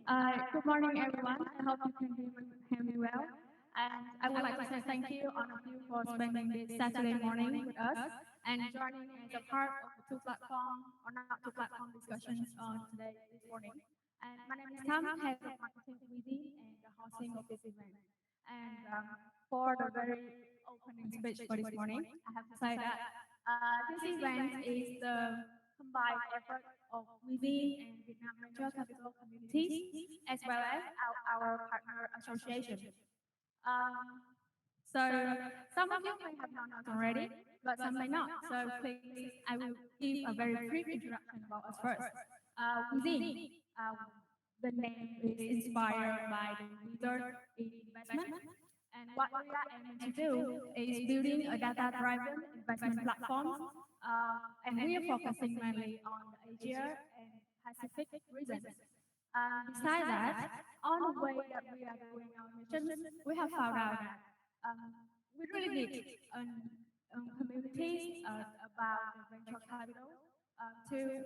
Good morning, everyone. I hope you can hear me well. And I would like to say thank you, all of you, for spending this Saturday morning with us and joining as a part of the two platform or not two platform discussions on today, this morning. And my name is Tam, head of marketing at Wiziin and the hosting of this event. And for the very opening speech for this morning, I have to say that this event is the combined effort of Wiziin and Vietnam Venture Capital communities, as well as our partner association. Um, so some of you may have known us already, but some may not. So please, I will give a very brief introduction about us first. Wiziin, the name is inspired by the wizard in investment. And what we are aiming to do is building a data-driven investment platform, and we are focusing mainly on the Asia and Pacific regions. Besides that, on the way that we are doing our mission, we have found out that we really need communities about the venture capital to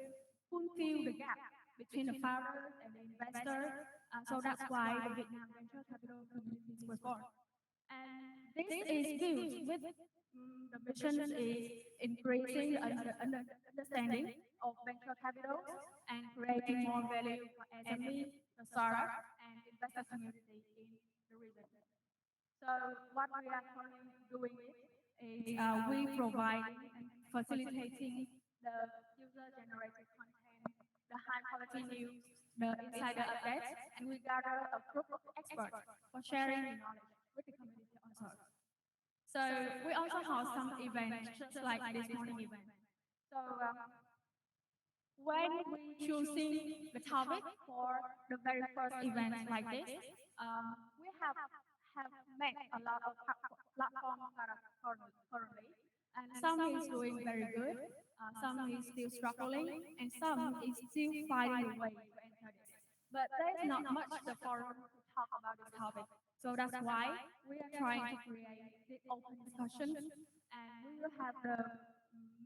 fulfill the gap between the founders and the investor. So that's why the Vietnam Venture Capital communities was born. And this is built with the mission is increasing the understanding of venture capital and creating more value for SME, the startup, and investor community in the region. So what we are currently doing is we providing and facilitating the user-generated content, the high-quality news, the insider updates, and we gather a group of experts for sharing the knowledge with the community also. So we also host some events just like this morning event. So when we choosing the topic for the very first event like this, we have met a lot of platforms that are currently, and some is doing very good, some is still struggling, and some is still finding a way to enter this. But there's not much the forum to talk about this topic. So that's why we are trying to create the open discussion, and we will have the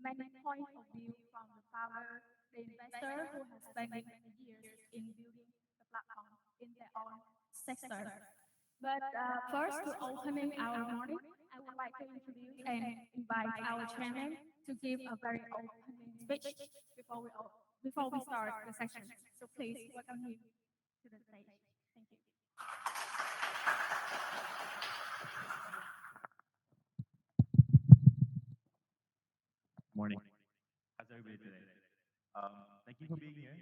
many points of view from the founder, the investor who has spent many years in building the platform in their own sector. But first, to opening our morning, I would like to introduce and invite our chairman to give a very opening speech before we start the session. So please welcome him to the stage. Thank you. Morning. How's everybody today? Thank you for being here.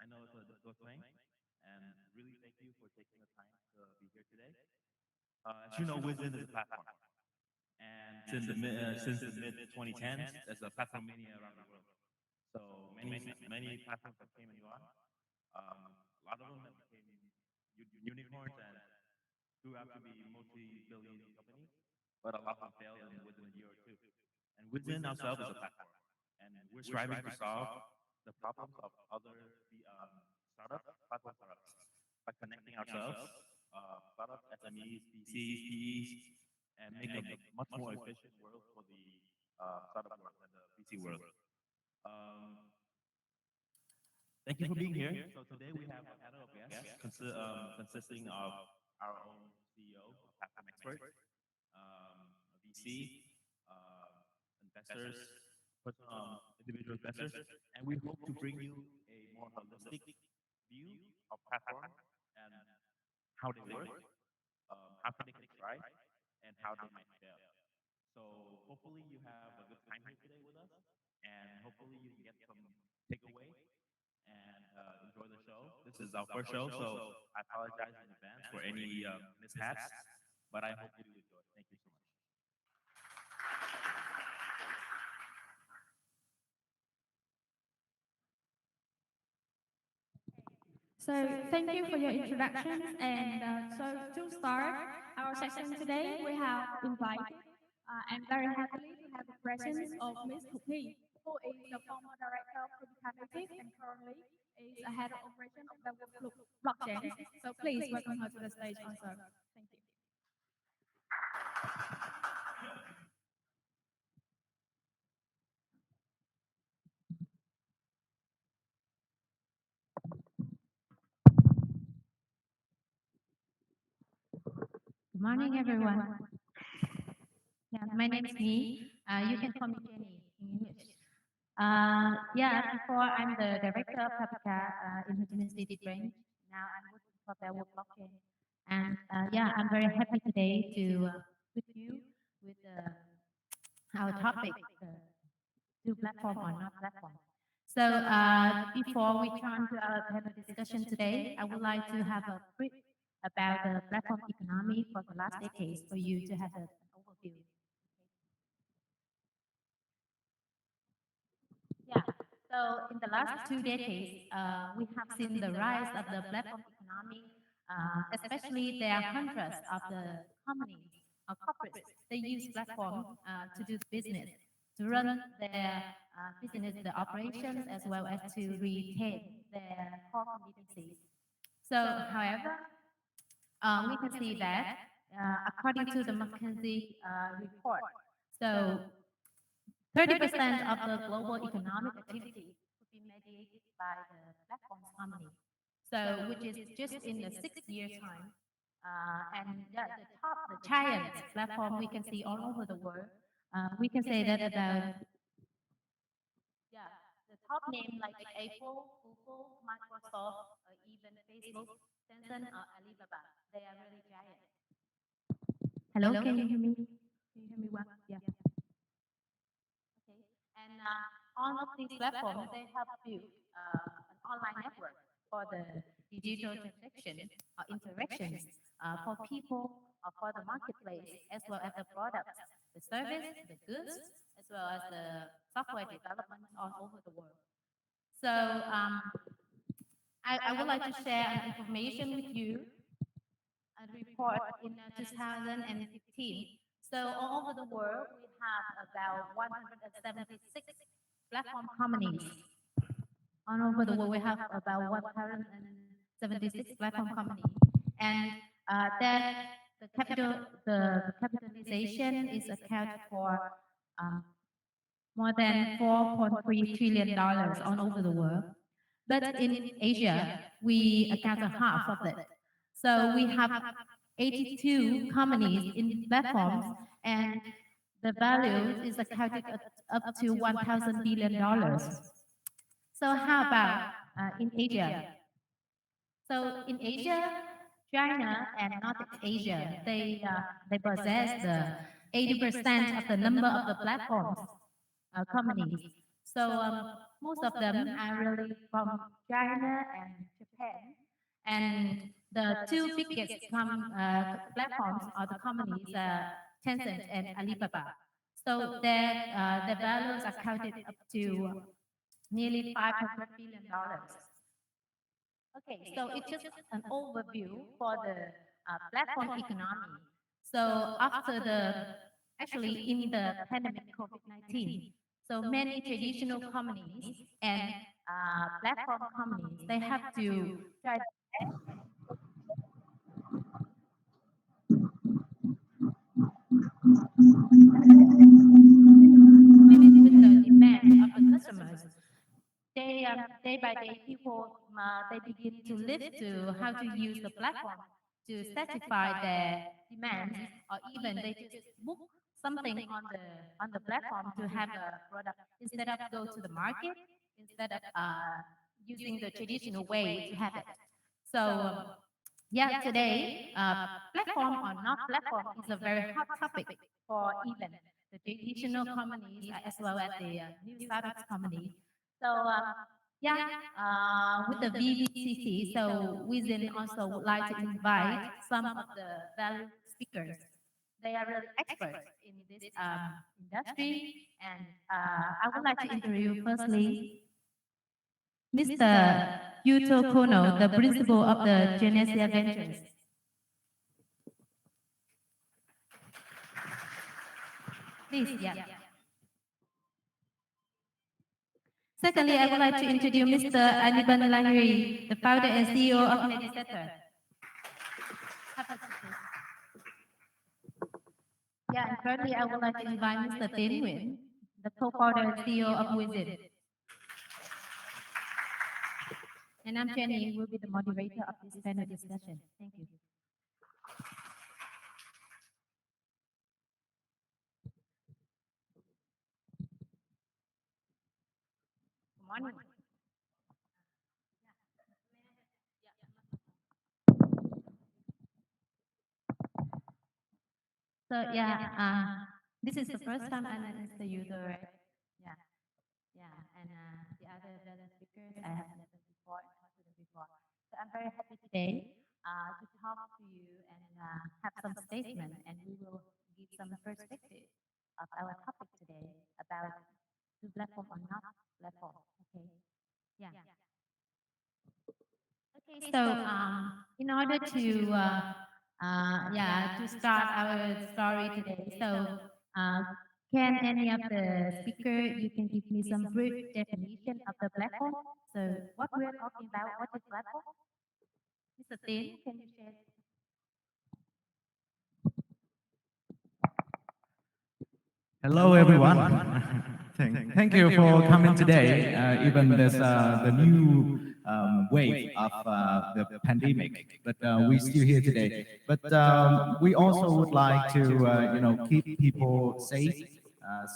I know it's a difficult thing, and really thank you for taking the time to be here today. As you know, Wiziin is a platform, and since the mid 2010s, there's a platform mania around the world. So many platforms have came and gone. A lot of them have become unicorns and grew out to be multi-billion companies, but a lot of them failed within a year or two. And Wiziin ourselves is a platform, and we're striving to solve the problems of other startup platform startups by connecting ourselves, startup SMEs, VCs, PEs, and make a much more efficient world for the startup world and the VC world. Thank you for being here. So today we have a panel of guests consisting of our own CEO, platform expert, VC, investors, individual investors, and we hope to bring you a more holistic view of platform and how they work, how can they thrive, and how they might fail. So hopefully you have a good time here today with us, and hopefully you can get some takeaway and enjoy the show. This is our first show, so I apologize in advance for any mishaps, but I hope you do enjoy. Thank you so much. So thank you for your introduction. And so to start our session today, we have invited and very happily to have the presence of Ms. Topica, who is the former director of Topica and currently is a head of operation of the blockchain. So please welcome her to the stage also. Thank you. Morning, everyone. Yeah, my name is Nghi. You can call me Jenny in English. Before I'm the director of Topica in the Genesia branch. Now I'm working for the World Blockchain. And I'm very happy today to with you with our topic, do platform or not platform. So before we turn to our panel discussion today, I would like to have a brief about the platform economy for the last decades for you to have an overview. Yeah. So in the last 2 decades, we have seen the rise of the platform economy. Especially, there are hundreds of the companies or corporates. They use platform to do business, to run their business, the operations, as well as to retain their core competencies. So, however, we can see that according to the McKinsey report, so 30% of the global economic activity could be mediated by the platforms company. So, which is just in the 6 year time. The giant platform we can see all over the world. We can say that about the top name like Apple, Google, Microsoft, or even Facebook, Tencent, or Alibaba. They are really giant. Hello, can you hear me? Can you hear me well? Yeah. Okay. And all of these platforms, they have built an online network for the digital transaction or interactions for people or for the marketplace, as well as the products, the service, the goods, as well as the software development all over the world. So I would like to share an information with you, a report in 2015. So all over the world, we have about 176 platform companies. All over the world, we have about 176 platform companies, and that the capitalization is accounted for more than $4.3 trillion all over the world. But in Asia, we account for half of it. So we have 82 companies in platforms, and the value is accounted up to $1,000 billion. So how about in Asia? So in Asia, China and North Asia, they possess the 80% of the number of the platforms companies. So most of them are really from China and Japan. And the two biggest platforms are the companies Tencent and Alibaba. So their values are counted up to nearly $500 billion. Okay, so it's just an overview for the platform economy. So actually in the pandemic COVID-19, so many traditional companies and platform companies, they have to try with the demand of the customers. Day by day, people they begin to live to how to use the platform to satisfy their demands, or even they just book something on the platform to have a product instead of go to the market, instead of using the traditional way to have it. So today, platform or not platform is a very hot topic for even the traditional companies as well as the new startups companies. So with the VVCC, so Wiziin also would like to invite some of the valued speakers. They are really experts in this industry, and I would like to introduce firstly Mr. Yuto, the principal of the Genesia Ventures. Please, yeah. Secondly, I would like to introduce Mr. Anirban, Lahiri, the founder and CEO of Medisetter. Yeah, and thirdly, I would like to invite Mr. Tien, the co-founder and CEO of Wiziin. And I'm Jenny, who will be the moderator of this panel discussion. Thank you. morning. So yeah, this is the first time I'm at Mr. Yuto, right? Yeah, yeah, and the other speakers I have met them before and talked to them before. So I'm very happy today to talk to you and have some statement, and we will give some perspective of our topic today about to platform or not platform. Okay, yeah. Okay, so in order to yeah to start our story today, so uh, can any of the speaker you can give me some brief definition of the platform? So what we are talking about, what is platform? Mr. Tien, can you share? Hello, everyone. Thank you for coming today. Even there's the new wave of the pandemic, but we're still here today. But we also would like to, keep people safe.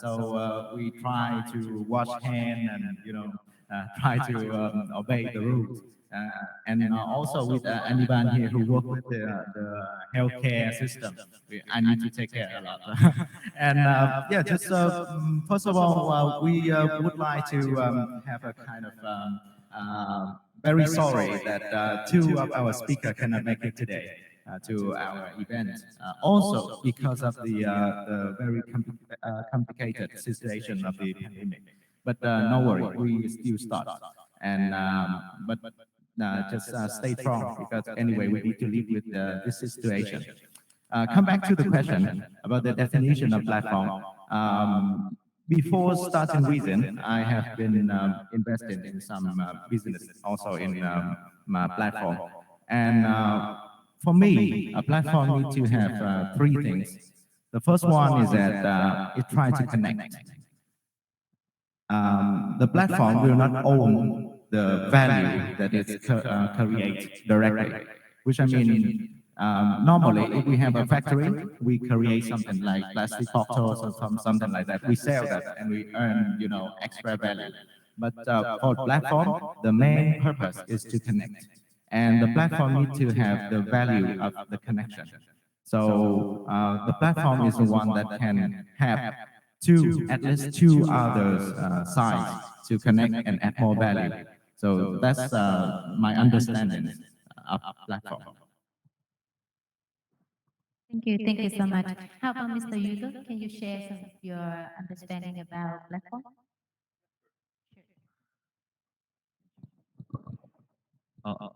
So we try to wash hand and, try to obey the rules. And also with Anirban here who work with the healthcare system, I need to take care a lot. And yeah, just first of all, we would like to have a kind of very sorry that two of our speakers cannot make it today to our event. Also because of the very complicated situation of the pandemic. But no worry, we still start. And but just stay strong because anyway we need to live with this situation. Come back to the question about the definition of platform. Before starting Wiziin, I have been invested in some business also in my platform. And for me, a platform needs to have three things. The first one is that it tries to connect. The platform will not own the value that it creates directly, which I mean, normally if we have a factory, we create something like plastic bottles or something like that. We sell that and we earn, extra value. But for platform, the main purpose is to connect. And the platform needs to have the value of the connection. So the platform is the one that can have at least two others sides to connect and add more value. So that's my understanding of platform. Thank you so much. How about Mr. Yuto? Can you share some of your understanding about platform? Uh, uh,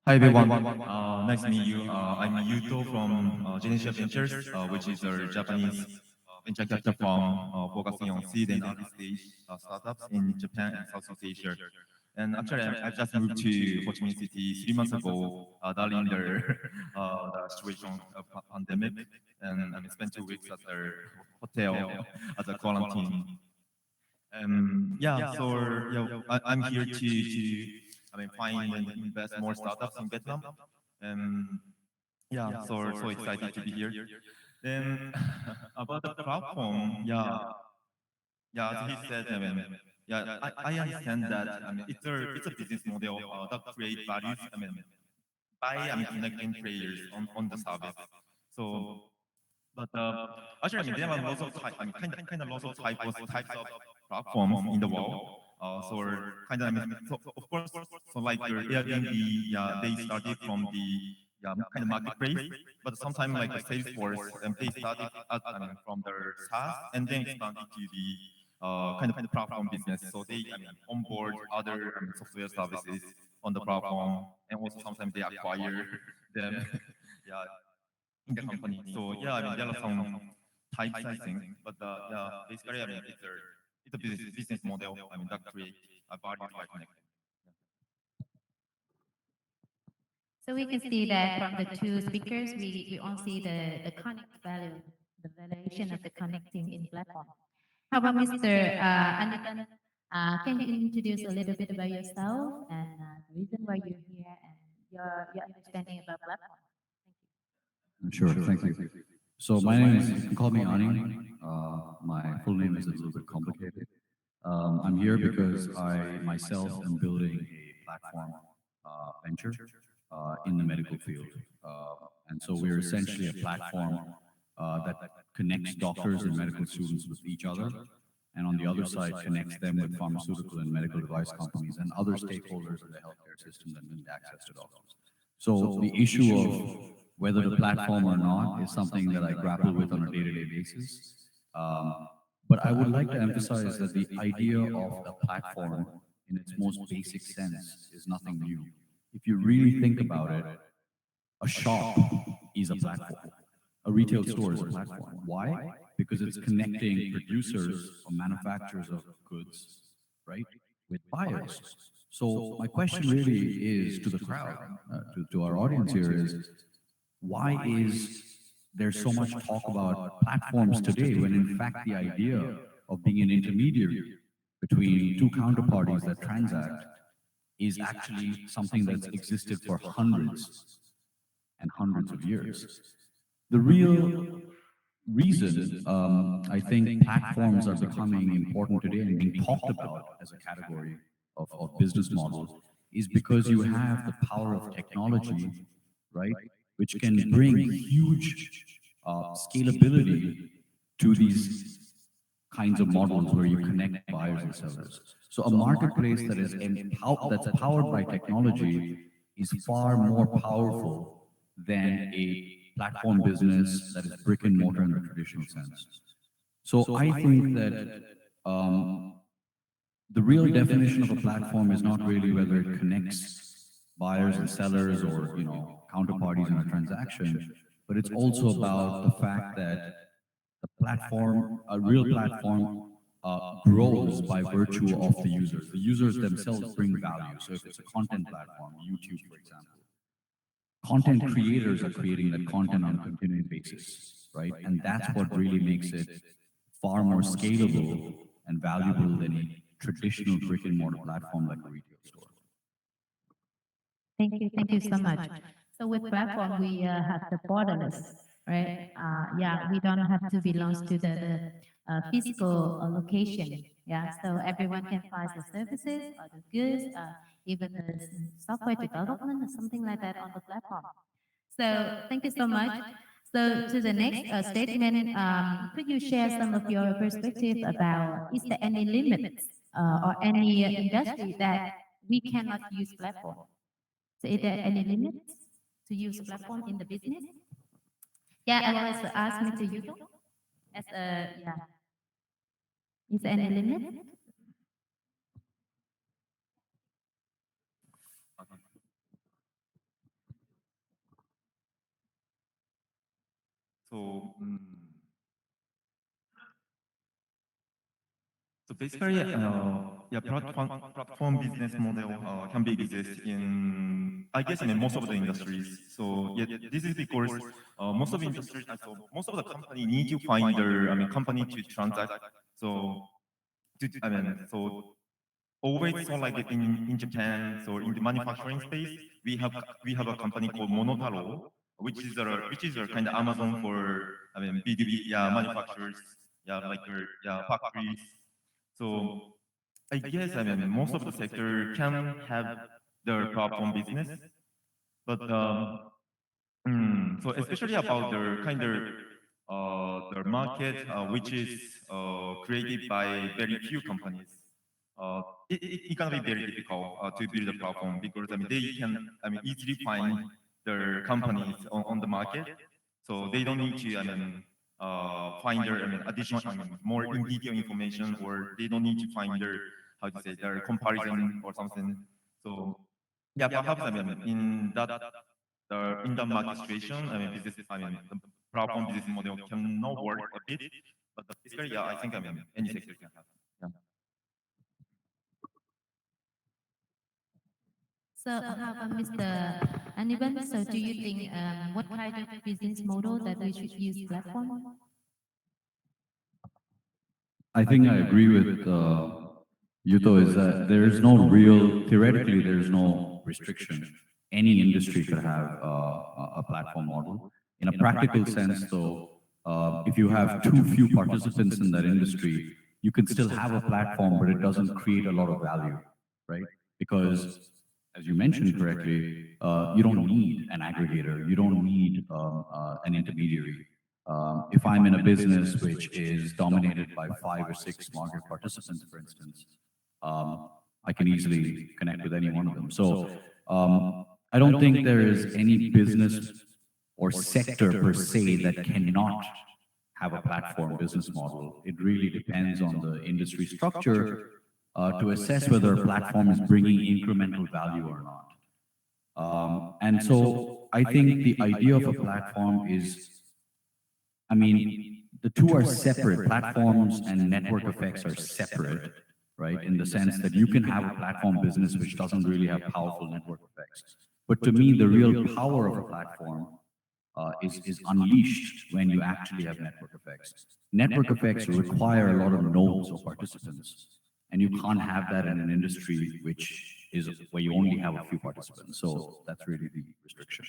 Hi everyone, nice to meet you. I'm Yuto from Genesia Ventures, which is a Japanese venture capital firm focusing on seed and early stage startups in Japan and Southeast Asia. And actually, I just moved to Ho Chi Minh City 3 months ago during the situation of pandemic, and I spent 2 weeks at the hotel as a quarantine. Yeah, so I'm here to find and invest more startups in Vietnam. Um, yeah, so excited to be here. Then about the platform, yeah, as he said, yeah, I understand that. It's a business model that create values. By connecting players on the service. So but actually, there are lots of kind of lots of types of platforms in the world. So kind of, so of course, so like your Airbnb, yeah, they started from the kind of marketplace, but sometimes like the Salesforce, they started from their SaaS and then expanded to the kind of platform business. So they onboard other software services on the platform, and also sometimes they acquire them. Yeah, in the company. So yeah, there are some types, I think, but yeah, basically, it's a business model. That creates a value by connecting. So we can see that from the two speakers, we all see the connect value, the valuation of the connecting in platform. How about Mr. Anirban? Can you introduce a little bit about yourself and the reason why you're here and your understanding about platform? Sure, thank you. So my name is, you can call me Ani. My full name is a little bit complicated. I'm here because I myself am building a platform venture in the medical field. And so we're essentially a platform that connects doctors and medical students with each other. And on the other side, connects them with pharmaceutical and medical device companies and other stakeholders in the healthcare system that need access to doctors. So the issue of whether the platform or not is something that I grapple with on a day-to-day basis. But I would like to emphasize that the idea of a platform in its most basic sense is nothing new. If you really think about it, a shop is a platform. A retail store is a platform. Why? Because it's connecting producers or manufacturers of goods, right, with buyers. So my question really is to the crowd, to our audience here is, why is there so much talk about platforms today when in fact the idea of being an intermediary between two counterparties that transact is actually something that's existed for hundreds and hundreds of years? The real reason I think platforms are becoming important today and being talked about as a category of business model is because you have the power of technology, right, which can bring huge scalability to these kinds of models where you connect buyers and sellers. So a marketplace that is that's powered by technology is far more powerful than a platform business that is brick and mortar in the traditional sense. So I think that the real definition of a platform is not really whether it connects buyers and sellers or counterparties in a transaction, but it's also about the fact that the platform, a real platform, grows by virtue of the users. The users themselves bring value. So if it's a content platform, YouTube, for example, content creators are creating that content on a continuing basis, right? And that's what really makes it far more scalable and valuable than a traditional brick and mortar platform like a retail store. Thank you so much. So with platform, we have the borderless, right? Yeah, we don't have to belong to the physical location. Yeah, so everyone can find the services or the goods, even the software development or something like that on the platform. So thank you so much. So to the next statement, could you share some of your perspective about is there any limits or any industry that we cannot use platform? So is there any limits to use platform in the business? Yeah, I was asked Mr. Yuto as a is there any limit? So, so basically, platform business model can be exist in, I guess, in most of the industries. So, yeah, this is because most of the industries, so most of the company need to find their, company to transact. So, so always, so like in Japan, so in the manufacturing space, we have a company called MODERATOR, which is a kind of Amazon for B2B manufacturers, factories. So I guess most of the sector can have their platform business, but so especially about their kind of their market, which is created by very few companies. It can be very difficult to build a platform because they can easily find their companies on the market, so they don't need to find their additional more in detail information, or they don't need to find their their comparison or something. So yeah, perhaps in that market situation, business the platform business model cannot work a bit, but basically I think any sector can have. Yeah. So how about Mr. Anirban? So do you think what kind of business model that we should use platform? I think I agree with Yuto is that there is no real, theoretically, there is no restriction. Any industry could have a platform model. In a practical sense, though, if you have too few participants in that industry, you can still have a platform, but it doesn't create a lot of value, right? Because, as you mentioned correctly, you don't need an aggregator, you don't need an intermediary. If I'm in a business which is dominated by 5 or 6 market participants, for instance, I can easily connect with any one of them. So I don't think there is any business or sector per se that cannot have a platform business model. It really depends on the industry structure to assess whether a platform is bringing incremental value or not. And so I think the idea of a platform is, I mean, the two are separate. Platforms and network effects are separate, right? In the sense that you can have a platform business which doesn't really have powerful network effects. But to me, the real power of a platform is unleashed when you actually have network effects. Network effects require a lot of nodes or participants, and you can't have that in an industry which is where you only have a few participants. So that's really the restriction.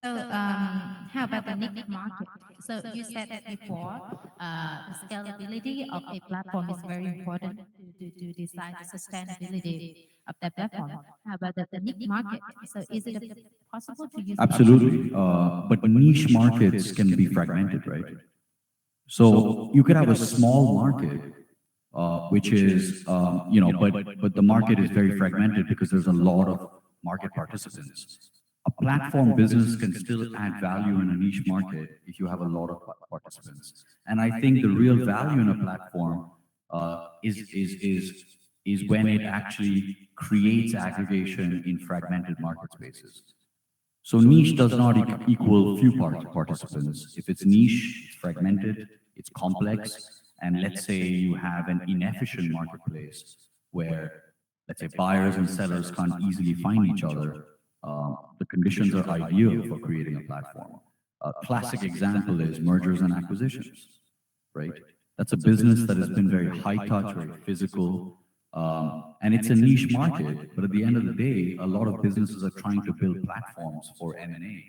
So, how about the niche market? So you said that before, the scalability of a platform is very important to decide the sustainability of that platform. How about the niche market? So is it possible to use? Absolutely, but niche markets can be fragmented, right? So you could have a small market, which is, but the market is very fragmented because there's a lot of market participants. A platform business can still add value in a niche market if you have a lot of participants. And I think the real value in a platform is when it actually creates aggregation in fragmented market spaces. So niche does not equal few participants. If it's niche, it's fragmented, it's complex, and let's say you have an inefficient marketplace where, let's say, buyers and sellers can't easily find each other, the conditions are ideal for creating a platform. A classic example is mergers and acquisitions, right? That's a business that has been very high touch, very physical, and it's a niche market. But at the end of the day, a lot of businesses are trying to build platforms for M&A.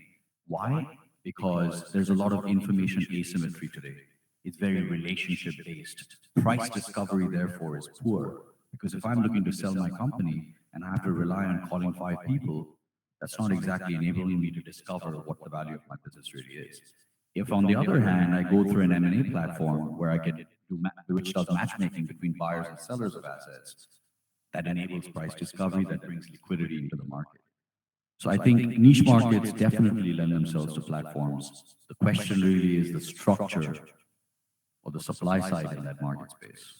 Why? Because there's a lot of information asymmetry today. It's very relationship based. Price discovery, therefore, is poor. Because if I'm looking to sell my company and I have to rely on calling 5 people, that's not exactly enabling me to discover what the value of my business really is. If, on the other hand, I go through an M&A platform where I can do which does matchmaking between buyers and sellers of assets, that enables price discovery, that brings liquidity into the market. So I think niche markets definitely lend themselves to platforms. The question really is the structure or the supply side in that market space.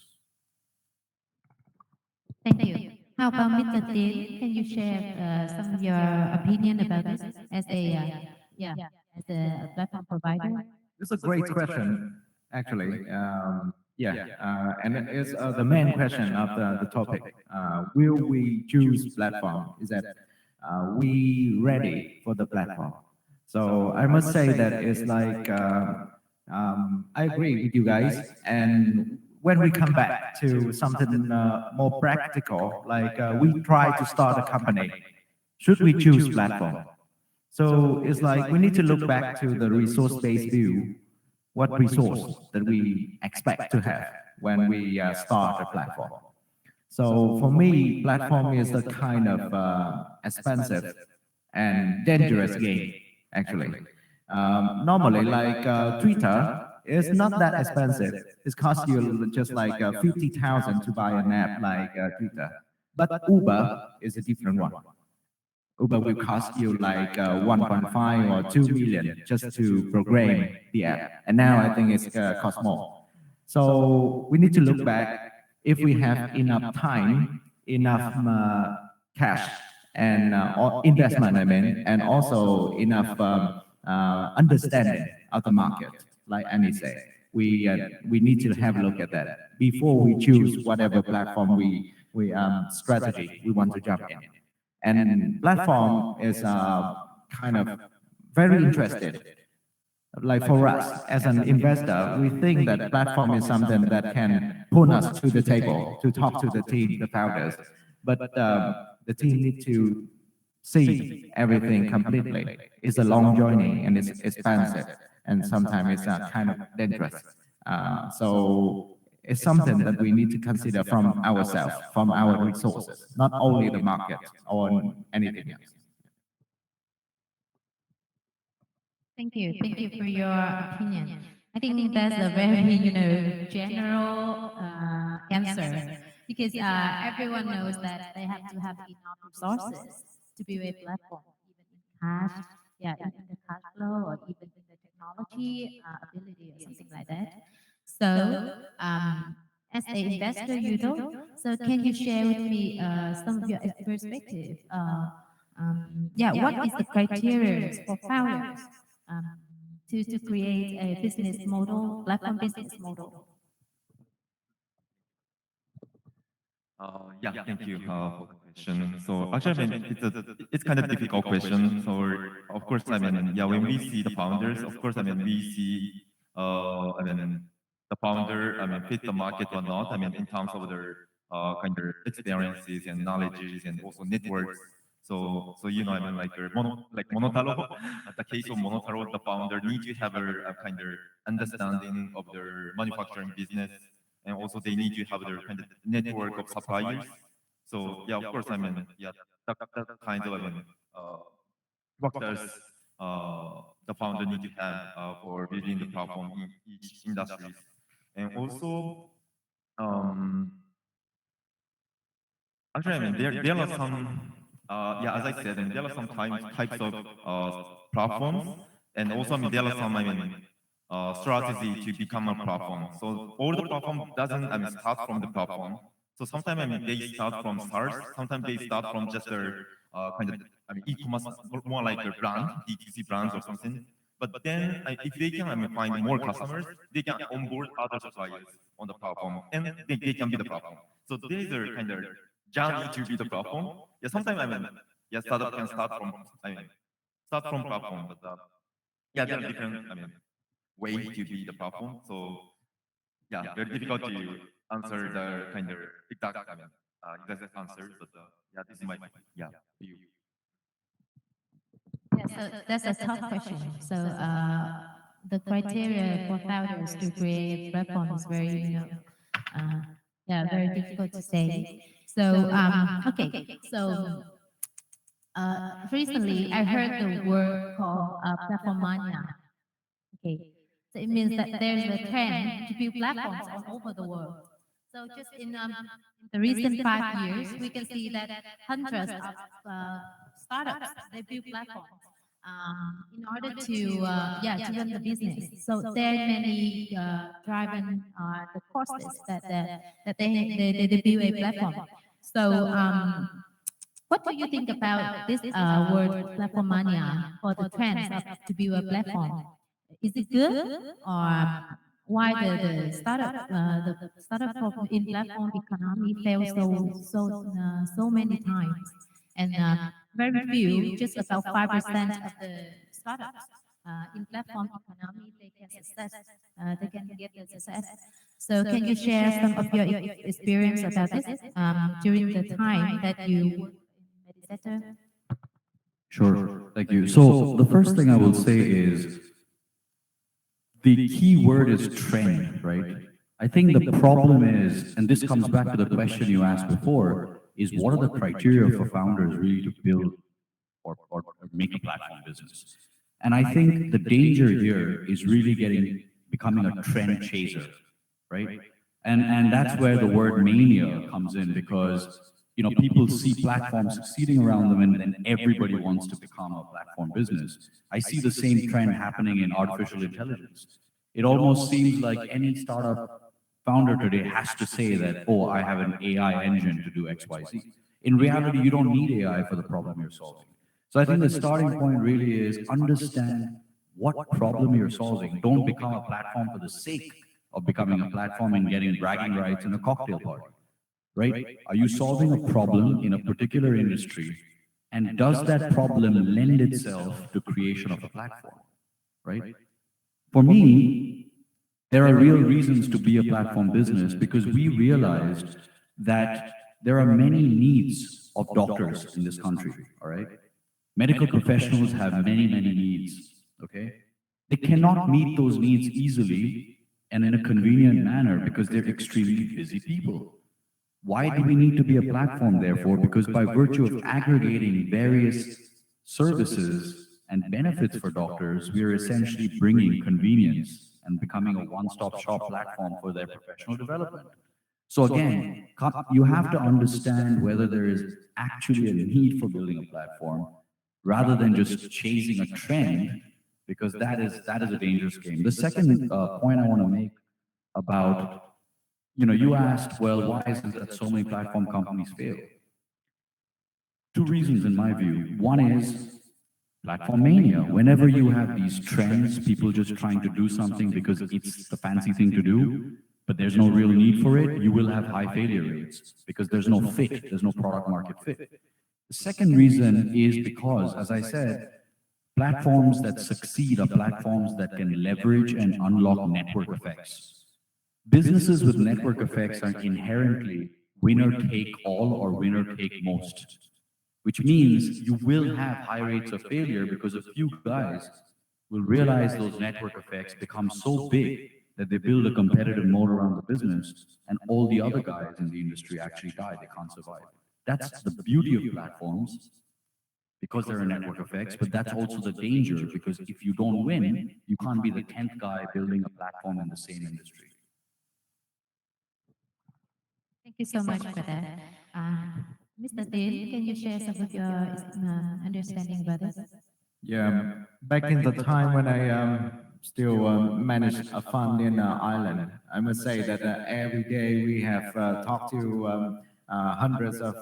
Thank you. How about Mr. Tien? Can you share some of your opinion about this as a platform provider? It's a great question, actually. And it's the main question of the topic. Will we choose platform? Is that we ready for the platform? So I must say that it's like I agree with you guys. And when we come back to something more practical, like we try to start a company, should we choose platform? So it's like we need to look back to the resource-based view, what resource that we expect to have when we start a platform. So for me, platform is a kind of expensive and dangerous game, actually. Normally, like Twitter, it's not that expensive. It costs you just like 50,000 to buy an app like Twitter. But Uber is a different one. Uber will cost you like 1.5 or 2 million just to program the app. And now I think it's cost more. So we need to look back if we have enough time, enough cash and investment, I mean, and also enough understanding of the market. Like Annie said, we need to have a look at that before we choose whatever platform we strategy we want to jump in. And platform is kind of very interested. Like for us as an investor, we think that platform is something that can pull us to the table to talk to the team, the founders. But the team need to see everything completely. It's a long journey and it's expensive. and sometimes it's kind of dangerous. So it's something that we need to consider from ourselves, from our resources, not only the market or anything else. Thank you. Thank you for your opinion. I think that's a very, general answer because everyone knows that they have to have enough resources to build a platform, even in cash, even in the cash flow or even in the technology ability or something like that. So, as an investor, Yuto, so can you share with me some of your perspective? What is the criteria for founders to create a business model, platform business model? Thank you for the question. So actually, I mean, it's kind of difficult question. So of course, I mean, when we see the founders, of course, I mean, we see, the founder, I mean, fit the market or not. I mean, in terms of their kind of experiences and knowledges and also networks. So I mean, like Monotaro, at the case of Monotaro, the founder needs to have a kind of understanding of their manufacturing business, and also they need to have their kind of network of suppliers. So of course, I mean, that kind of, I mean, factors the founder need to have for building the platform in each industry. And also, actually, I mean, there are some, as I said, I mean, there are some types of platforms, and also, I mean, there are some, I mean, strategy to become a platform. So all the platform doesn't, I mean, start from the platform. So sometimes, I mean, they start from SaaS. Sometimes they start from just their kind of, I mean, e-commerce, more like a brand, D2C brands or something. But then, if they can, I mean, find more customers, they can onboard other suppliers on the platform, and they can be the platform. So there's a kind of journey to be the platform. Sometimes, I mean, startup can start from platform, but there are different, I mean, way to be the platform. So very difficult to answer the kind of exact, I mean, exact answer, but this is my view. So that's a tough question. So the criteria for founders to create a platform is very, very difficult to say. So okay, so recently I heard the word called platform mania. Okay, so it means that there's a trend to build platforms all over the world. So just in the recent 5 years, we can see that hundreds of startups they build platforms in order to run the business. So there are many driven the courses that they build a platform. So what do you think about this word platform mania or the trends to build a platform? Is it good, or why the startup in platform economy fails so many times, and very few, just about 5% of the startups in platform economy they can get the success. So can you share some of your experience about this during the time that you worked in Medisetter? Sure, thank you. So the first thing I will say is the key word is trend, right? I think the problem is, and this comes back to the question you asked before, is what are the criteria for founders really to build or make a platform business? And I think the danger here is really becoming a trend chaser, right? And that's where the word mania comes in, because people see platforms succeeding around them, and then everybody wants to become a platform business. I see the same trend happening in artificial intelligence. It almost seems like any startup founder today has to say that, oh, I have an AI engine to do X, Y, Z. In reality, you don't need AI for the problem you're solving. So I think the starting point really is understand what problem you're solving. Don't become a platform for the sake of becoming a platform and getting bragging rights in a cocktail party, right? Are you solving a problem in a particular industry, and does that problem lend itself to creation of a platform, right? For me, there are real reasons to be a platform business, because we realized that there are many needs of doctors in this country, all right? Medical professionals have many, many needs, okay? they cannot meet those needs easily and in a convenient manner because they're extremely busy people. Why do we need to be a platform, therefore? Because by virtue of aggregating various services and benefits for doctors, we are essentially bringing convenience and becoming a one-stop shop platform for their professional development. So again, you have to understand whether there is actually a need for building a platform rather than just chasing a trend, because that is a dangerous game. The second point I want to make about, you asked, well, why is it that so many platform companies fail? Two reasons in my view. One is platform mania. Whenever you have these trends, people just trying to do something because it's the fancy thing to do, but there's no real need for it, you will have high failure rates because there's no fit, there's no product market fit. The second reason is because, as I said, platforms that succeed are platforms that can leverage and unlock network effects. Businesses with network effects are inherently winner take all or winner take most, which means you will have high rates of failure because a few guys will realize those network effects become so big that they build a competitive moat around the business, and all the other guys in the industry actually die, they can't survive. That's the beauty of platforms, because there are network effects, but that's also the danger, because if you don't win, you can't be the 10th guy building a platform in the same industry. Thank you so much for that. Mr. Tien, can you share some of your understanding about this? Yeah, back in the time when I still managed a fund in Ireland, I must say that every day we have talked to hundreds of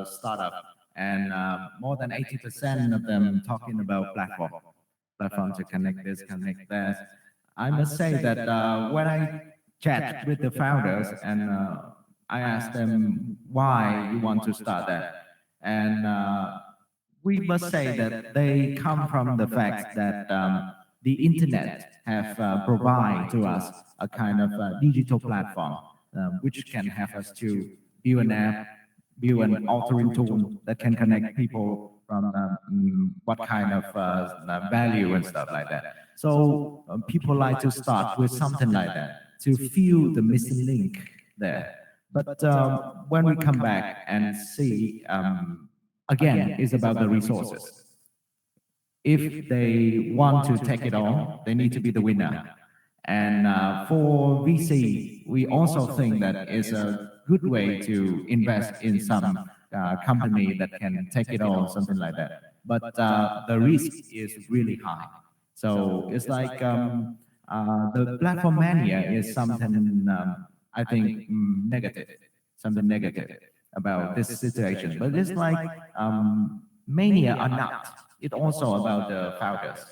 startups, and more than 80% of them talking about platform to connect this, connect that. I must say that when I chat with the founders and I ask them why you want to start that, and we must say that they come from the fact that the internet have provide to us a kind of digital platform which can have us to build an app, build an authoring tool that can connect people from what kind of value and stuff like that. So people like to start with something like that to feel the missing link there. But when we come back and see, again, it's about the resources. If they want to take it on, they need to be the winner. And for VC, we also think that it's a good way to invest in some company that can take it on, something like that. But the risk is really high. So it's like the platform mania is something, I think, something negative about this situation. But it's like mania or not, it's also about the founders.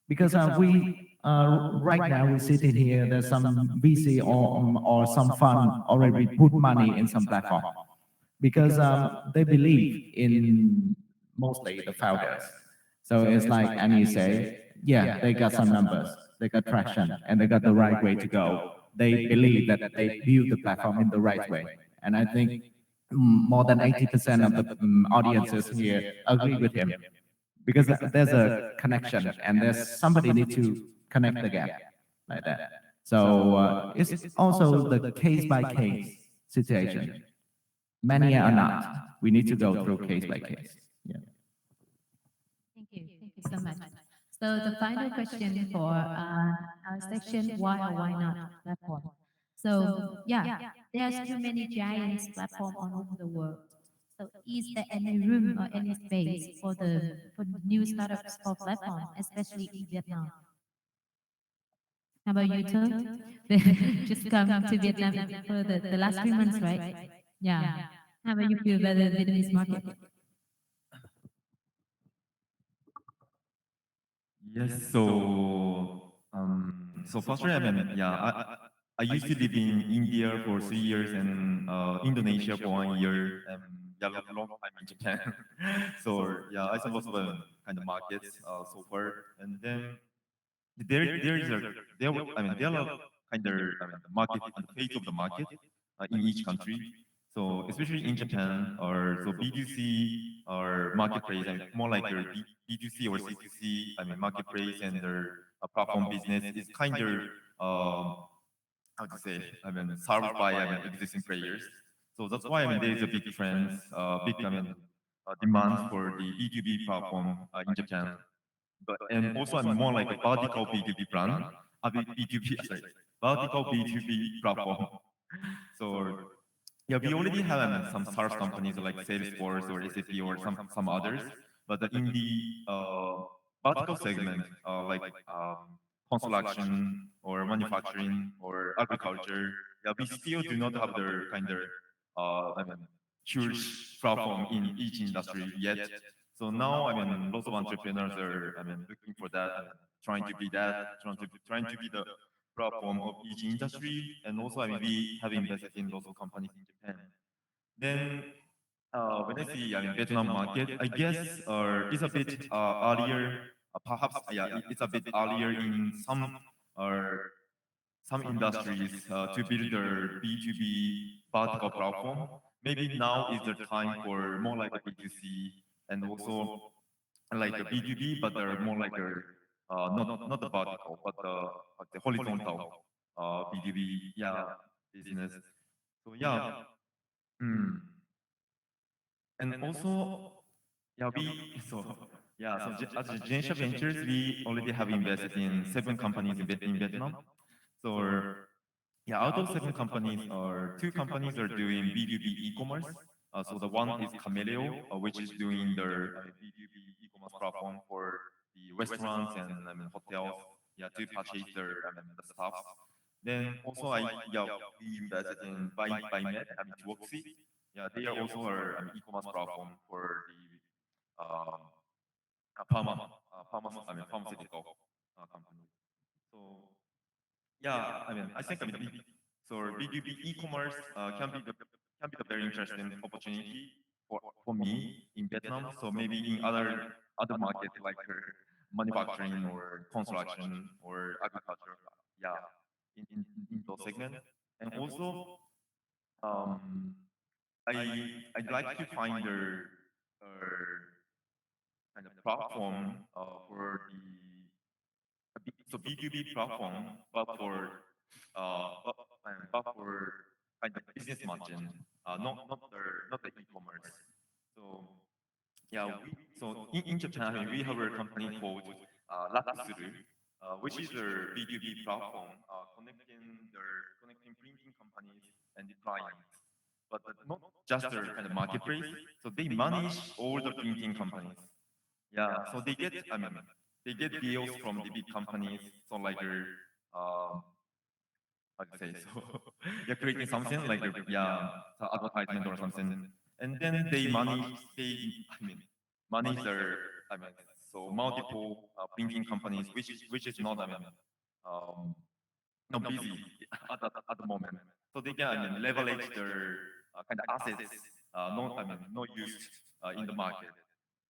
Because right now we're sitting here, there's some VC or some fund already put money in some platform because they believe in mostly the founders. So it's like Annie say, yeah, they got some numbers, they got traction, and they got the right way to go. They believe that they build the platform in the right way. And I think more than 80% of the audiences here agree with him, because there's a connection and there's somebody need to connect the gap like that. So it's also the case by case situation. Many are not. We need to go through case by case. Yeah. Thank you so much. So the final question for our section, why or why not platform? So yeah, there's too many giants platform all over the world. So is there any room or any space for the new startups for platform, especially in Vietnam? How about you, Yuto? Just come to Vietnam for the last 3 months, right? Yeah. How about you feel about the Vietnamese market? Yes, so firstly, I mean, yeah, I used to live in India for 3 years and Indonesia for 1 year, and yeah, long time in Japan. So yeah, I saw lots of kind of markets so far, and then there are kind of the market and the face of the market in each country. So especially in Japan, or so B2C or marketplace, and more like their B2C or C2C, I mean marketplace and their platform business is kind of how to say, I mean, served by existing players. So that's why there is a big trend, demand for the B2B platform in Japan. But and also more like a vertical B2B brand, B2B, sorry, vertical B2B platform. So yeah, we already have some SaaS companies like Salesforce or SAP or some others, but in the vertical segment, like construction or manufacturing or agriculture, yeah, we still do not have the kind of huge platform in each industry yet. So now, lots of entrepreneurs are, looking for that, trying to be that, trying to be the platform of each industry, and also, we have invested in lots of companies in Japan. Then, when I see, Vietnam market, I guess, it's a bit earlier, perhaps, yeah, it's a bit earlier in some industries to build their B2B vertical platform. Maybe now is the time for more like a B2C and also like a B2B, but they're more like a not the vertical, but the horizontal B2B, yeah, business. So yeah, mm. And also, yeah, as a Genesia Ventures, we already have invested in 7 companies in Vietnam. So yeah, out of 7 companies, two companies are doing B2B e-commerce. So the one is Cameleo, which is doing their B2B e-commerce platform for the restaurants and hotels, yeah, to purchase their the stuff. Then also we invested in By Twoxy. Yeah, they are also our e-commerce platform for the pharmaceutical company. So yeah, I think so B2B e-commerce can be the very interesting opportunity for me in Vietnam. So maybe in other markets like manufacturing or construction or agriculture, yeah, in those segments. And also, um, I'd like to find a kind of platform for B2B platform, but for kind of business margin, not the e-commerce. So yeah, so in Japan, we have a company called Latsuru, which is a B2B platform connecting printing companies and the clients. But not just their kind of marketplace. So they manage all the printing companies. Yeah, so they get deals from the big companies. So like how to say, so you're creating something like so advertisement or something, and then manage their so multiple printing companies, which is not not busy at the moment. So they can leverage their kind of assets, not used in the market.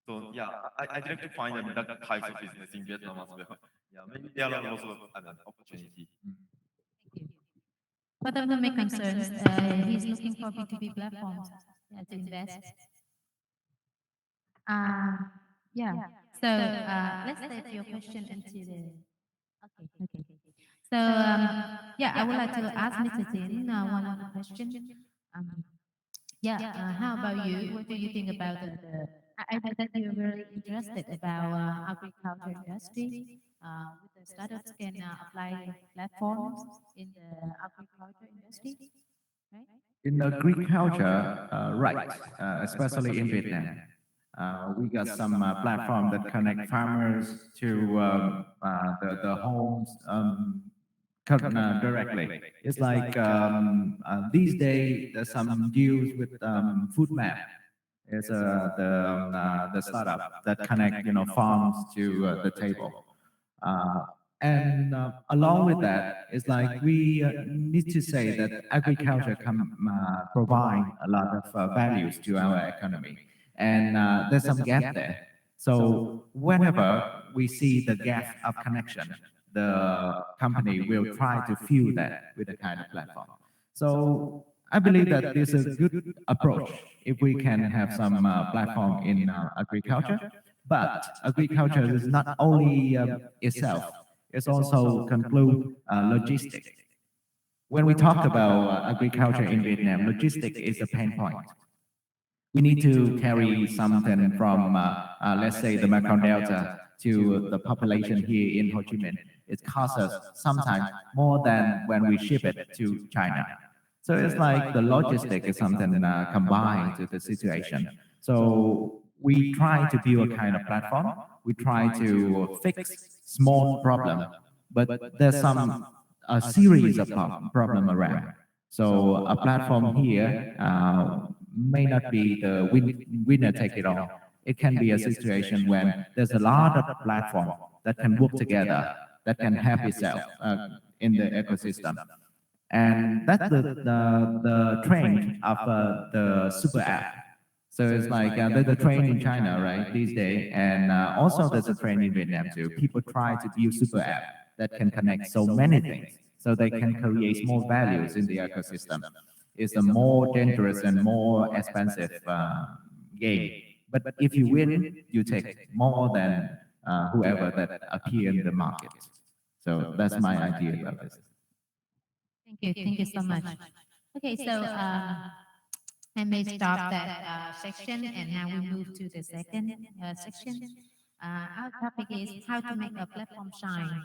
So yeah, I'd like to find that type of business in Vietnam as well. Yeah, maybe there are also opportunity. One of the main concerns, he's looking for B2B platforms to invest. Yeah. So let's take your question into the. Okay. So yeah, I would like to ask Mr. Tien one of the questions. How about you? What do you think about I know that you're very interested about agriculture industry. With the startups can apply platforms in the agriculture industry, right? In agriculture, right, especially in Vietnam. We got some platform that connect farmers to the homes directly. It's like these days there's some deals with food map. It's the startup that connect farms to the table. And along with that, it's like we need to say that agriculture can provide a lot of values to our economy. And there's some gap there. So whenever we see the gap of connection, the company will try to fill that with a kind of platform. So I believe that this is a good approach if we can have some platform in agriculture. But agriculture is not only itself; it's also conclude logistics. When we talk about agriculture in Vietnam, logistics is a pain point. We need to carry something from, let's say, the Mekong Delta to the population here in Ho Chi Minh. It costs us sometimes more than when we ship it to China. So it's like the logistic is something combined to the situation. So we try to build a kind of platform. We try to fix small problem, but there's some a series of problem around. So a platform here may not be the winner take it all. It can be a situation when there's a lot of platform that can work together, that can help itself in the ecosystem. And that's the trend of the super app. So it's like there's a trend in China, right, these days, and also there's a trend in Vietnam too. People try to build super app that can connect so many things, so they can create more values in the ecosystem. It's a more dangerous and more expensive game. But if you win, you take more than whoever that appear in the market. So that's my idea about this. Thank you so much. Okay, so I may stop that section, and now we move to the second section. Our topic is how to make a platform shine.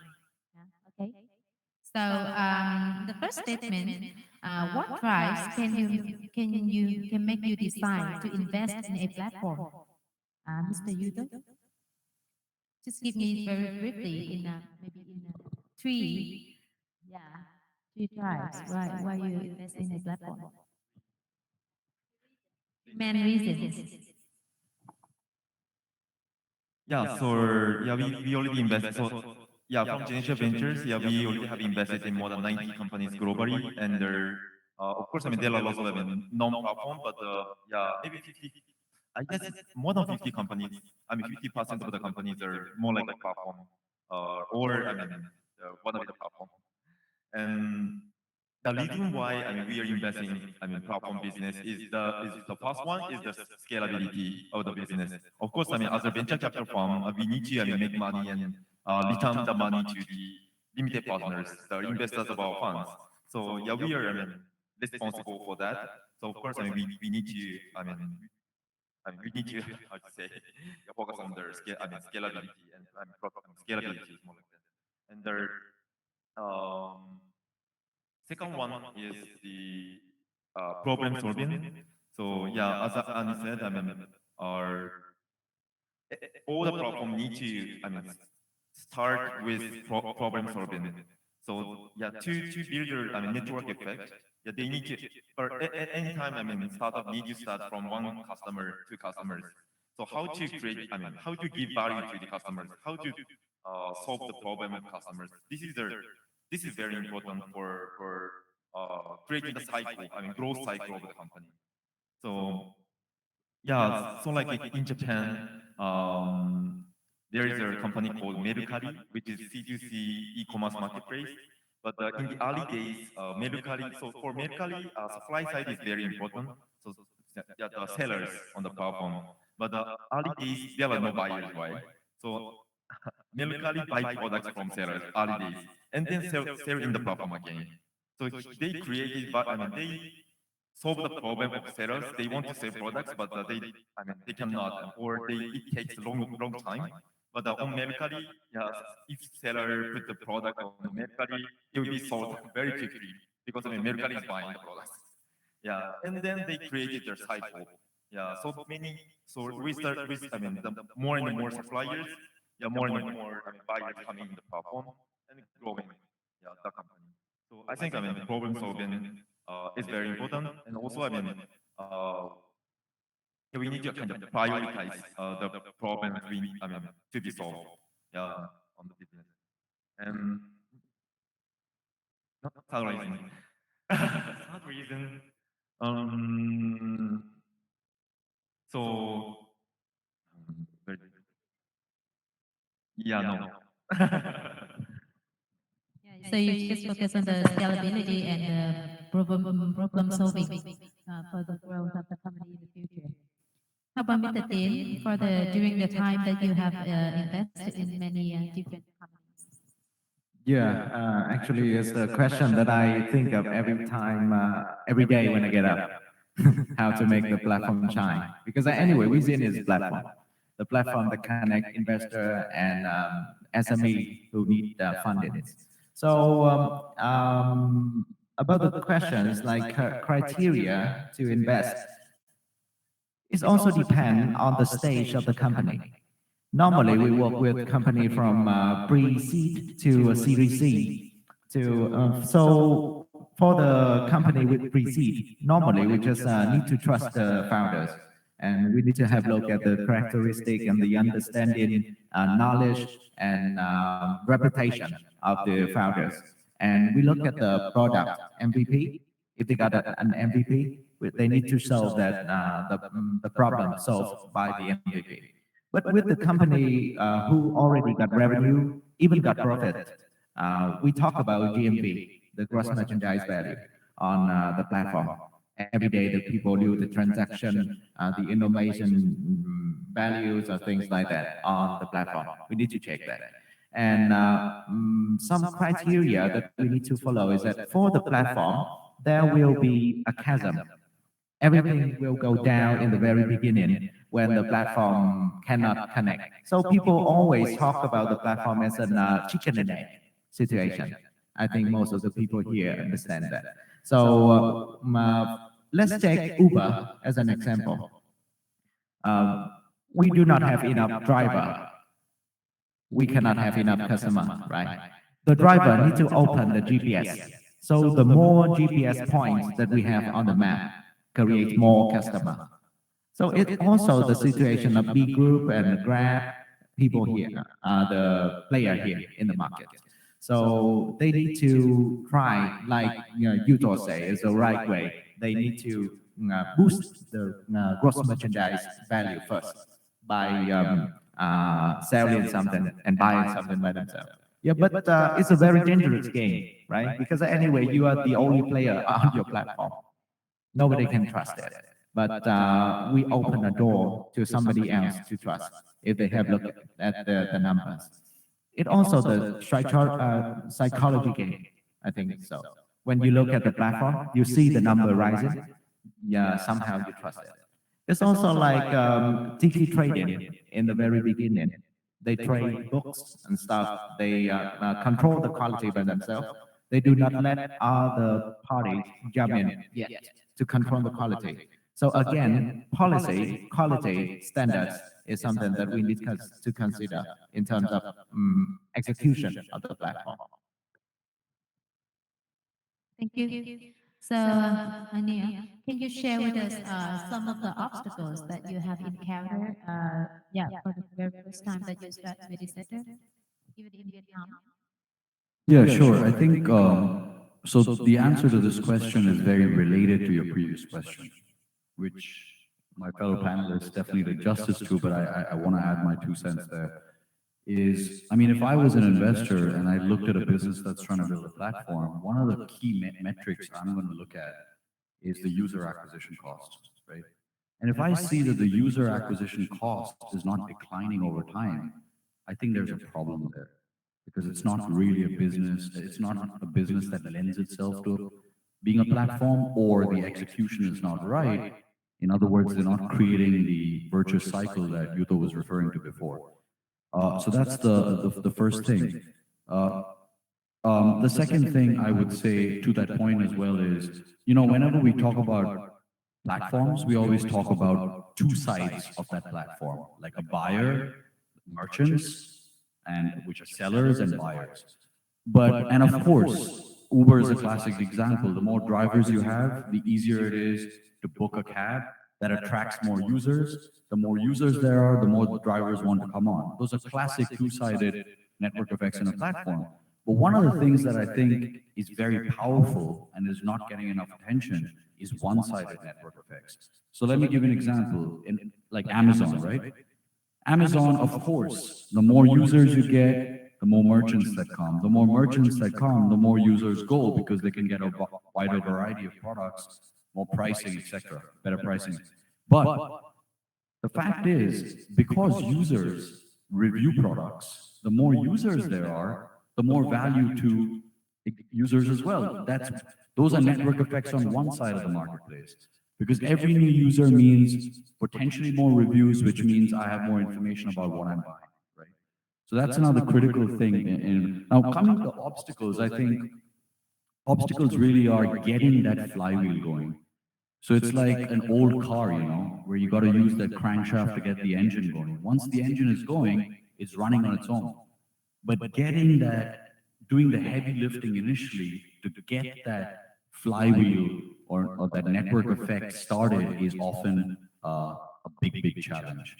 Yeah, okay. So the first statement: what drives can make you decide to invest in a platform? Mr. Yuto, just give me very briefly in maybe in three, yeah, three drives why you invest in a platform. Main reasons. Yeah, so yeah, we already invested. So yeah, from Genesia Ventures, yeah, we already have invested in more than 90 companies globally, and there, of course, I mean there are lots of non-platform, but yeah, maybe 50. I guess more than 50 companies. I mean, 50% of the companies are more like a platform, or I mean, one of the platform. And the reason why I mean we are investing in platform business is the first one is the scalability of the business. Of course, I mean as a venture capital firm, we need to make money and return the money to the limited partners, the investors of our funds. So yeah, we are responsible for that. So of course, I mean we need to we need to how to say focus on their scalability and scalability is more like that. And their second one is the problem solving. So yeah, as Annie said, I mean, our all the platform need to start with problem solving. So yeah, to build your network effect, yeah, they need to or at any time startup need to start from one customer to customers. So how to create how to give value to the customers, how to solve the problem of customers. This is very important for creating the cycle, growth cycle of the company. So yeah, so like in Japan, there is a company called Mercari, which is C2C e-commerce marketplace. But in the early days, Mercari, so for Mercari, supply side is very important. So yeah, the sellers on the platform. But the early days, there are no buyers, right? So Mercari buy products from sellers early days and then sell in the platform again. So they created, but they solve the problem of sellers. They want to sell products, but they cannot, or it takes long time. But on Mercari, yes, if seller put the product on Mercari, it will be sold very quickly because Mercari is buying the products. Yeah, and then they created their cycle. Yeah, so we start with the more and more suppliers, yeah, more and more buyers coming in the platform and growing, yeah, the company. So I think problem solving is very important, and also yeah, we need to kind of prioritize the problems to be solved, yeah, on the business. And not third reason. Third reason. So very- yeah, no. So you just focus on the scalability and problem solving for the growth of the company in the future. How about Mr. Tien, for the during the time that you have invested in many different companies? Yeah, actually, it's a question that I think of every time, every day when I get up, how to make the platform shine. Because anyway, Wiziin is platform, the platform that connect investor and SME who need funding. So about the questions like criteria to invest, it also depends on the stage of the company. Normally, we work with company from pre-seed to a Series C. So for the company with pre-seed, normally we just need to trust the founders, and we need to have a look at the characteristic and the understanding, knowledge, and reputation of the founders. And we look at the product MVP. If they got an MVP, they need to solve that the problem solved by the MVP. But with the company who already got revenue, even got profit, we talk about GMV, the gross merchandise value, on the platform. Every day, the people do the transaction, the innovation values, or things like that on the platform. We need to check that. And some criteria that we need to follow is that for the platform, there will be a chasm. Everything will go down in the very beginning when the platform cannot connect. So people always talk about the platform as a chicken and egg situation. I think most of the people here understand that. So let's take Uber as an example. We do not have enough driver. We cannot have enough customer, right? The driver needs to open the GPS. So the more GPS points that we have on the map, create more customer. So it's also the situation of B Group and Grab, people here, the player here in the market. So they need to try, like Yuto say, is the right way. They need to boost the gross merchandise value first by selling something and buying something by themselves. Yeah, but it's a very dangerous game, right? Because anyway, you are the only player on your platform. Nobody can trust it. But we open a door to somebody else to trust if they have looked at the numbers. It also the psychology game, I think so. When you look at the platform, you see the number rising. Yeah, somehow you trust it. It's also like Tiki trading in the very beginning. They trade books and stuff. They control the quality by themselves. They do not let other parties jump in yet to control the quality. So again, policy, quality, standards is something that we need to consider in terms of execution of the platform. Thank you. So, Ania, can you share with us some of the obstacles that you have encountered? For the very first time that you start Medisetter, even in Vietnam. Yeah, sure. I think so. The answer to this question is very related to your previous question, which my fellow panelists definitely did justice to, but I want to add my 2 cents there. I mean, if I was an investor and I looked at a business that's trying to build a platform, one of the key metrics I'm going to look at is the user acquisition cost, right? And if I see that the user acquisition cost is not declining over time, I think there's a problem there, because it's not really a business. It's not a business that lends itself to being a platform, or the execution is not right. In other words, they're not creating the virtuous cycle that Yuto was referring to before. So that's the first thing. The second thing I would say to that point as well is, whenever we talk about platforms, we always talk about 2 sides of that platform, like a buyer, merchants, and which are sellers and buyers. And of course, Uber is a classic example. The more drivers you have, the easier it is to book a cab that attracts more users. The more users there are, the more the drivers want to come on. Those are classic 2-sided network effects in a platform. But one of the things that I think is very powerful and is not getting enough attention is one-sided network effects. So let me give you an example. Like Amazon, right? Amazon, of course, the more users you get, the more merchants that come. The more merchants that come, the more users go because they can get a wider variety of products, more pricing, etc., better pricing. But the fact is, because users review products, the more users there are, the more value to users as well. Those are network effects on one side of the marketplace. Because every new user means potentially more reviews, which means I have more information about what I'm buying, right? So that's another critical thing. Now, coming to obstacles, I think obstacles really are getting that flywheel going. So it's like an old car, where you got to use that crankshaft to get the engine going. Once the engine is going, it's running on its own. But doing the heavy lifting initially to get that flywheel or that network effect started is often a big, big challenge.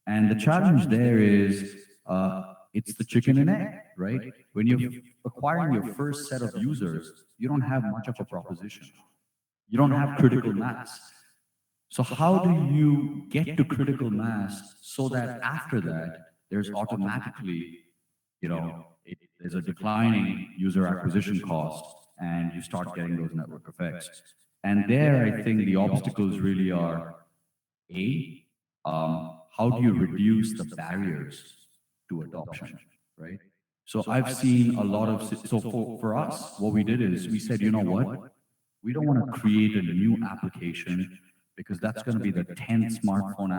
And the challenge there is it's the chicken and egg, right? When you're acquiring your first set of users, you don't have much of a proposition. You don't have critical mass. So how do you get to critical mass so that after that, there's automatically, there's a declining user acquisition cost and you start getting those network effects. And there, I think the obstacles really are, how do you reduce the barriers to adoption, right? So I've seen a lot of, so for us, what we did is we said, you know what? We don't want to create a new application because that's going to be the 10th smartphone,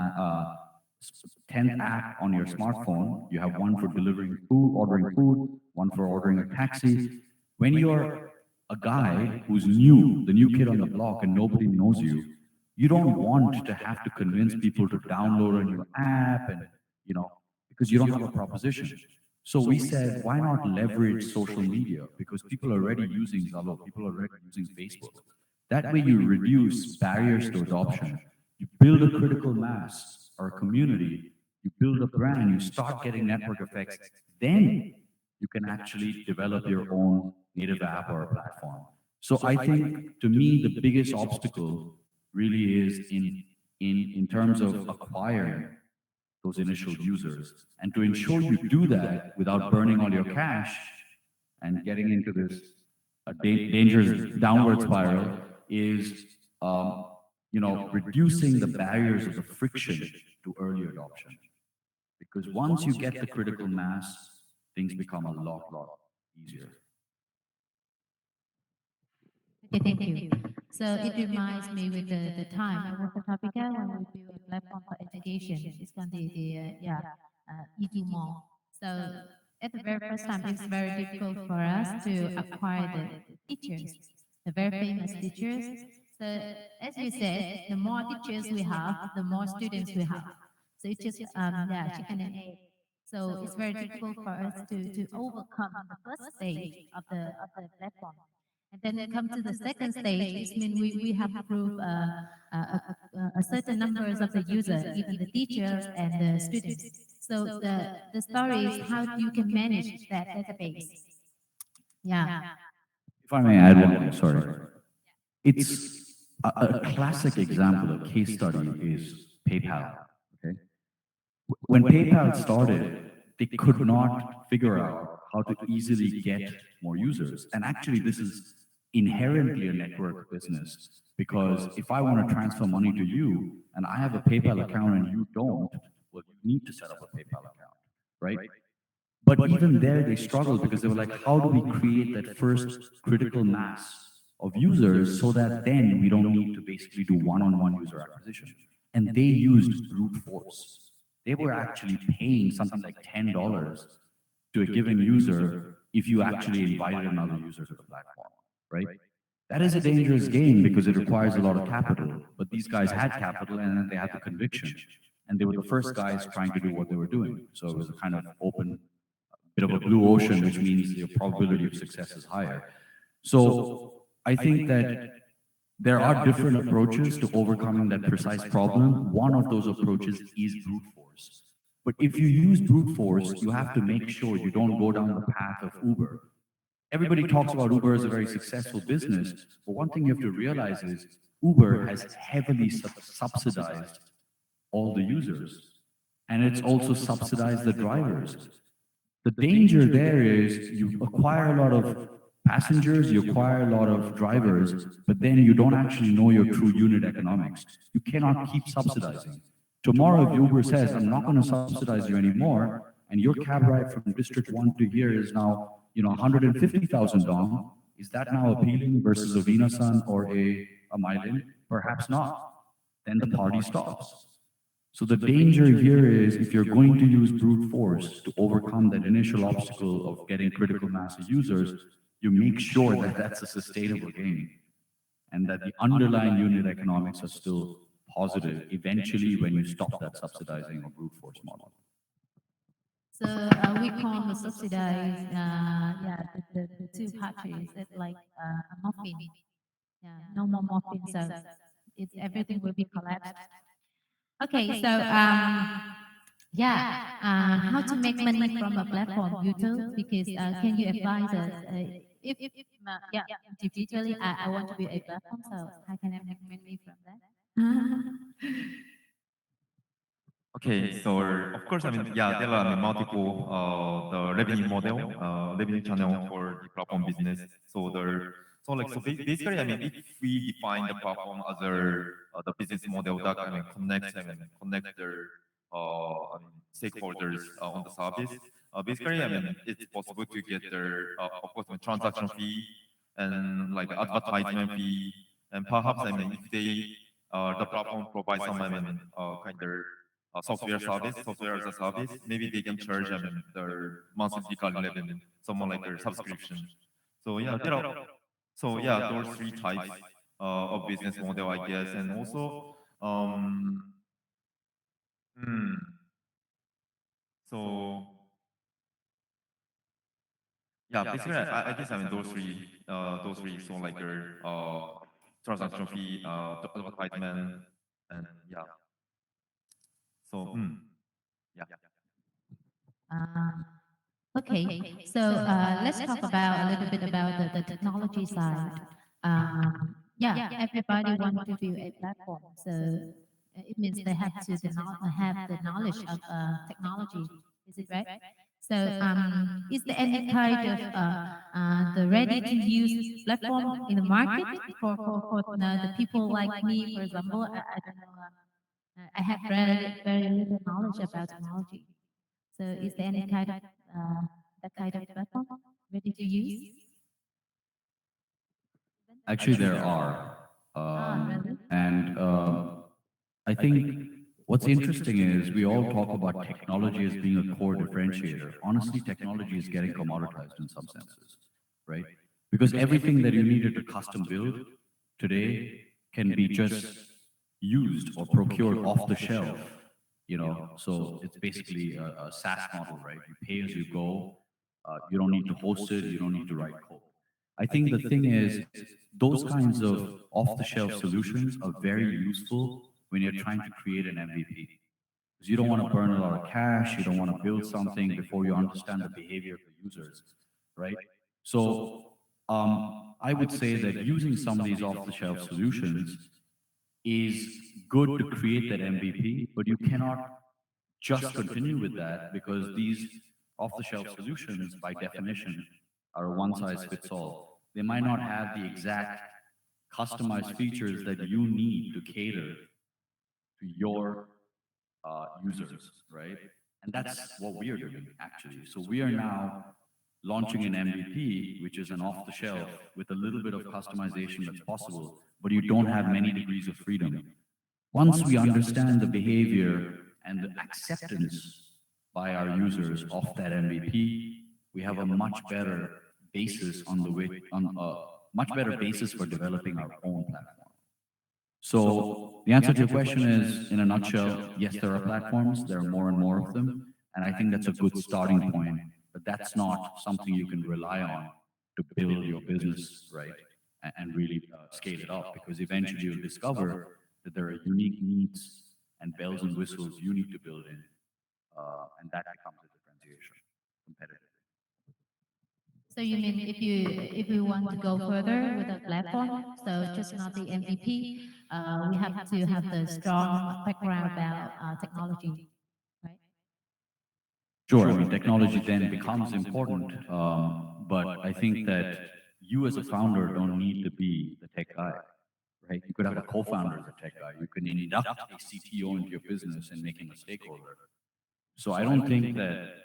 10th app on your smartphone. You have one for delivering food, ordering food, one for ordering a taxi. When you're a guy who's new, the new kid on the block, and nobody knows you, you don't want to have to convince people to download a new app, and because you don't have a proposition. So we said, why not leverage social media? Because people are already using Zalo, people are already using Facebook. That way you reduce barriers to adoption. You build a critical mass or a community, you build a brand, you start getting network effects, then you can actually develop your own native app or a platform. So I think, to me, the biggest obstacle really is in terms of acquiring those initial users. And to ensure you do that without burning all your cash and getting into this dangerous downward spiral is, reducing the barriers of the friction to early adoption. Because once you get the critical mass, things become a lot easier. Okay, thank you. So it reminds me with the time I work at Topica when we build a platform for education. It's going to be Edu Mall. So at the very first time, it's very difficult for us to acquire the teachers, the very famous teachers. So as you said, the more teachers we have, the more students we have. So it's just chicken and egg. So it's very difficult for us to overcome the first stage of the platform. And then come to the second stage, it means we have to prove a certain numbers of the users, even the teachers and the students. So the story is how you can manage that database. Yeah. If I may add one thing, sorry. It's a classic example, a case study is PayPal. Okay, when PayPal started, they could not figure out how to easily get more users. And actually, this is inherently a network business, because if I want to transfer money to you and I have a PayPal account and you don't, well, you need to set up a PayPal account, right? But even there, they struggled because they were like, how do we create that first critical mass of users so that then we don't need to basically do one-on-one user acquisition? And they used brute force. They were actually paying something like $10 to a given user if you actually invited another user to the platform, right? That is a dangerous game because it requires a lot of capital. But these guys had capital and then they had the conviction. And they were the first guys trying to do what they were doing. So it was a kind of open, bit of a blue ocean, which means your probability of success is higher. So I think that there are different approaches to overcoming that precise problem. One of those approaches is brute force. But if you use brute force, you have to make sure you don't go down the path of Uber. Everybody talks about Uber as a very successful business, but one thing you have to realize is Uber has heavily subsidized all the users, and it's also subsidized the drivers. The danger there is you acquire a lot of passengers, you acquire a lot of drivers, but then you don't actually know your true unit economics. You cannot keep subsidizing. Tomorrow, if Uber says, I'm not going to subsidize you anymore, and your cab ride from District 1 to here is now, 150,000 dong, is that now appealing versus a Vinasan or a Mylin? Perhaps not. Then the party stops. So the danger here is if you're going to use brute force to overcome that initial obstacle of getting critical mass of users, you make sure that that's a sustainable gain and that the underlying unit economics are still positive eventually when you stop that subsidizing or brute force model. So we call the subsidize, the two parties, it's like a muffin. Yeah, no more muffin, so everything will be collapsed. Okay, so how to make money from a platform, Yuto? Because can you advise us? Individually, I want to be a platform, so how can I make money from that? Okay, so of course, there are multiple the revenue model, revenue channel for the platform business. Basically, if we define the platform as the business model that connects their stakeholders on the service. Basically, it's possible to get their of course transaction fee and like advertisement fee, and perhaps if they the platform provides some kind of software as a service, maybe they can charge their monthly recurring revenue, someone like their subscription. So yeah, those three types of business model, I guess, and also hmm, so yeah, basically, I guess those three, so like their transaction fee, the advertisement, and yeah, so yeah. Okay, so let's talk about a little bit about the technology side. Everybody wants to build a platform, so it means they have to have the knowledge of technology. Is it right? So, is there any kind of the ready-to-use platform in the market for the people like me, for example? I don't know. I have very little knowledge about technology. So is there any kind of that kind of platform ready to use? Actually, there are. Really? And I think what's interesting is we all talk about technology as being a core differentiator. Honestly, technology is getting commoditized in some senses, right? Because everything that you needed to custom build today can be just used or procured off the shelf, So it's basically a SaaS model, right? You pay as you go. You don't need to host it. You don't need to write code. I think the thing is, those kinds of off-the-shelf solutions are very useful when you're trying to create an MVP. Because you don't want to burn a lot of cash, you don't want to build something before you understand the behavior of the users, right? So I would say that using some of these off-the-shelf solutions is good to create that MVP, but you cannot just continue with that because these off-the-shelf solutions, by definition, are a one-size-fits-all. They might not have the exact customized features that you need to cater to your users, right? And that's what we are doing, actually. So we are now launching an MVP, which is an off-the-shelf with a little bit of customization that's possible, but you don't have many degrees of freedom. Once we understand the behavior and the acceptance by our users of that MVP, we have a much better basis much better basis for developing our own platform. So the answer to your question is, in a nutshell, yes, there are platforms. There are more and more of them, and I think that's a good starting point. But that's not something you can rely on to build your business, right, and really scale it up, because eventually you'll discover that there are unique needs and bells and whistles you need to build in, and that becomes a differentiation, competitive. So you mean if you want to go further with the platform, so just not the MVP, we have to have the strong background about technology, right? Sure, I mean, technology then becomes important, but I think that you as a founder don't need to be the tech guy, right? You could have a co-founder as a tech guy. You can induct a CTO into your business and make him a stakeholder. So I don't think that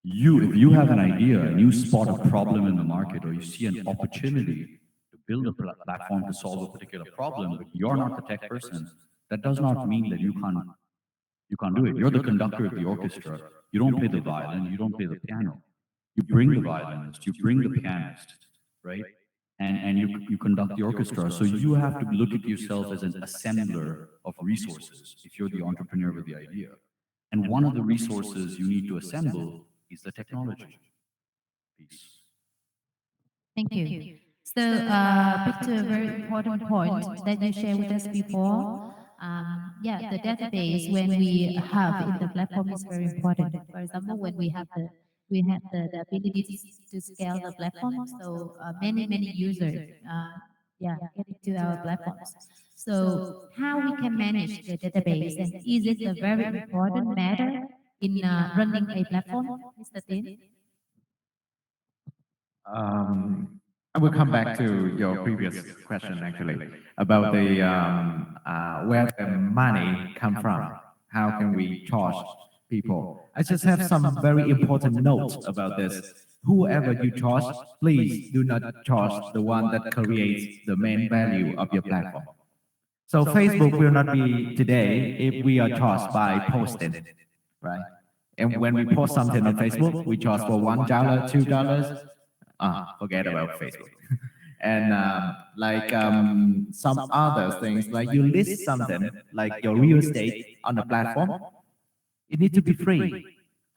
if you have an idea and you spot a problem in the market or you see an opportunity to build a platform to solve a particular problem, but you're not the tech person, that does not mean that you can't do it. You're the conductor of the orchestra. You don't play the violin, you don't play the piano. You bring the violinist, you bring the pianist, right? And you conduct the orchestra. So you have to look at yourself as an assembler of resources if you're the entrepreneur with the idea. And one of the resources you need to assemble is the technology piece. Thank you. So, back to a very important point that you shared with us before. Yeah, the database when we have in the platform is very important. For example, when we have the ability to scale the platform, so many users, get into our platforms. So, how we can manage the database, and is it a very important matter in running a platform, Mr. Tien? I will come back to your previous question actually about the where the money come from. How can we charge people? I just have some very important notes about this. Whoever you charge, please do not charge the one that creates the main value of your platform. So Facebook will not be today if we are charged by posting, right? And when we post something on Facebook, we charge for $1, $2. Forget about Facebook. And some other things, like you list something like your real estate on the platform, it needs to be free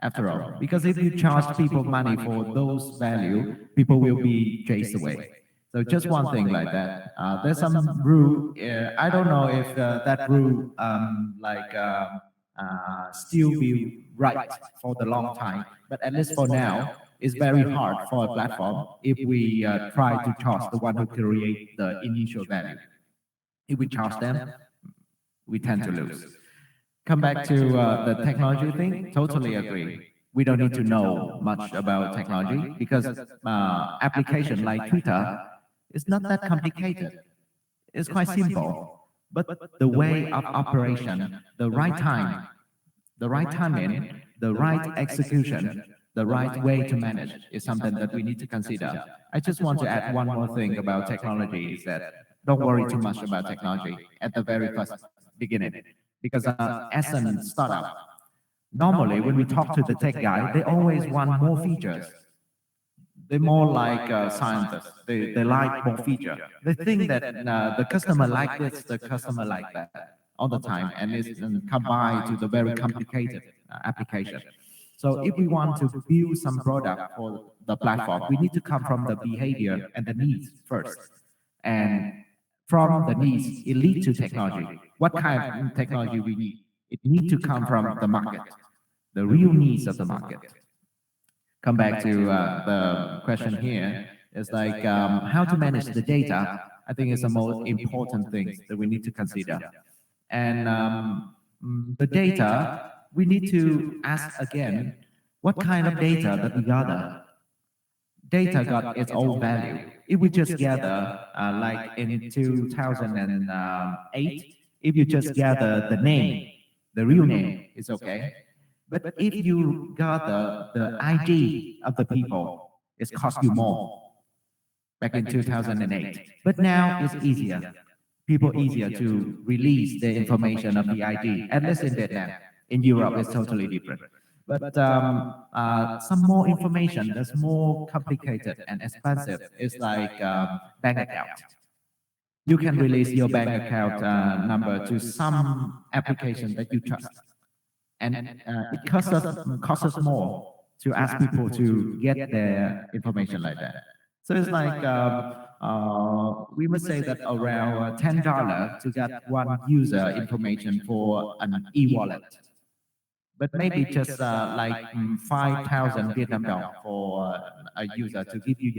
after all. Because if you charge people money for those value, people will be chased away. So just one thing like that. There's some rule. I don't know if that rule still be right for the long time, but at least for now, it's very hard for a platform if we try to charge the one who create the initial value. If we charge them, we tend to lose. Come back to the technology thing, totally agree. We don't need to know much about technology because application like Twitter is not that complicated. It's quite simple. But the way of operation, the right time, the right timing, the right execution, the right way to manage is something that we need to consider. I just want to add one more thing about technology is that don't worry too much about technology at the very first beginning. Because as a startup, normally when we talk to the tech guy, they always want more features. They're more like scientists. They like more feature. They think that the customer like this, the customer like that all the time, and it's combined to the very complicated application. So if we want to build some product for the platform, we need to come from the behavior and the needs first. And from the needs, it leads to technology. What kind of technology we need? It needs to come from the market, the real needs of the market. Come back to the question here. It's like how to manage the data. I think is the most important thing that we need to consider. And the data, we need to ask again, what kind of data that we gather? Data got its own value. If we just gather, like in 2008, if you just gather the name, the real name, it's okay. But if you gather the ID of the people, it costs you more. Back in 2008. But now it's easier. People easier to release the information of the ID, at least in Vietnam. In Europe, it's totally different. But some more information that's more complicated and expensive is like bank account. You can release your bank account number to some application that you trust. And it costs us more to ask people to get their information like that. So it's like we must say that around $10 to get one user information for an e-wallet. But maybe just like 5,000 Vietnam dong for a user to give you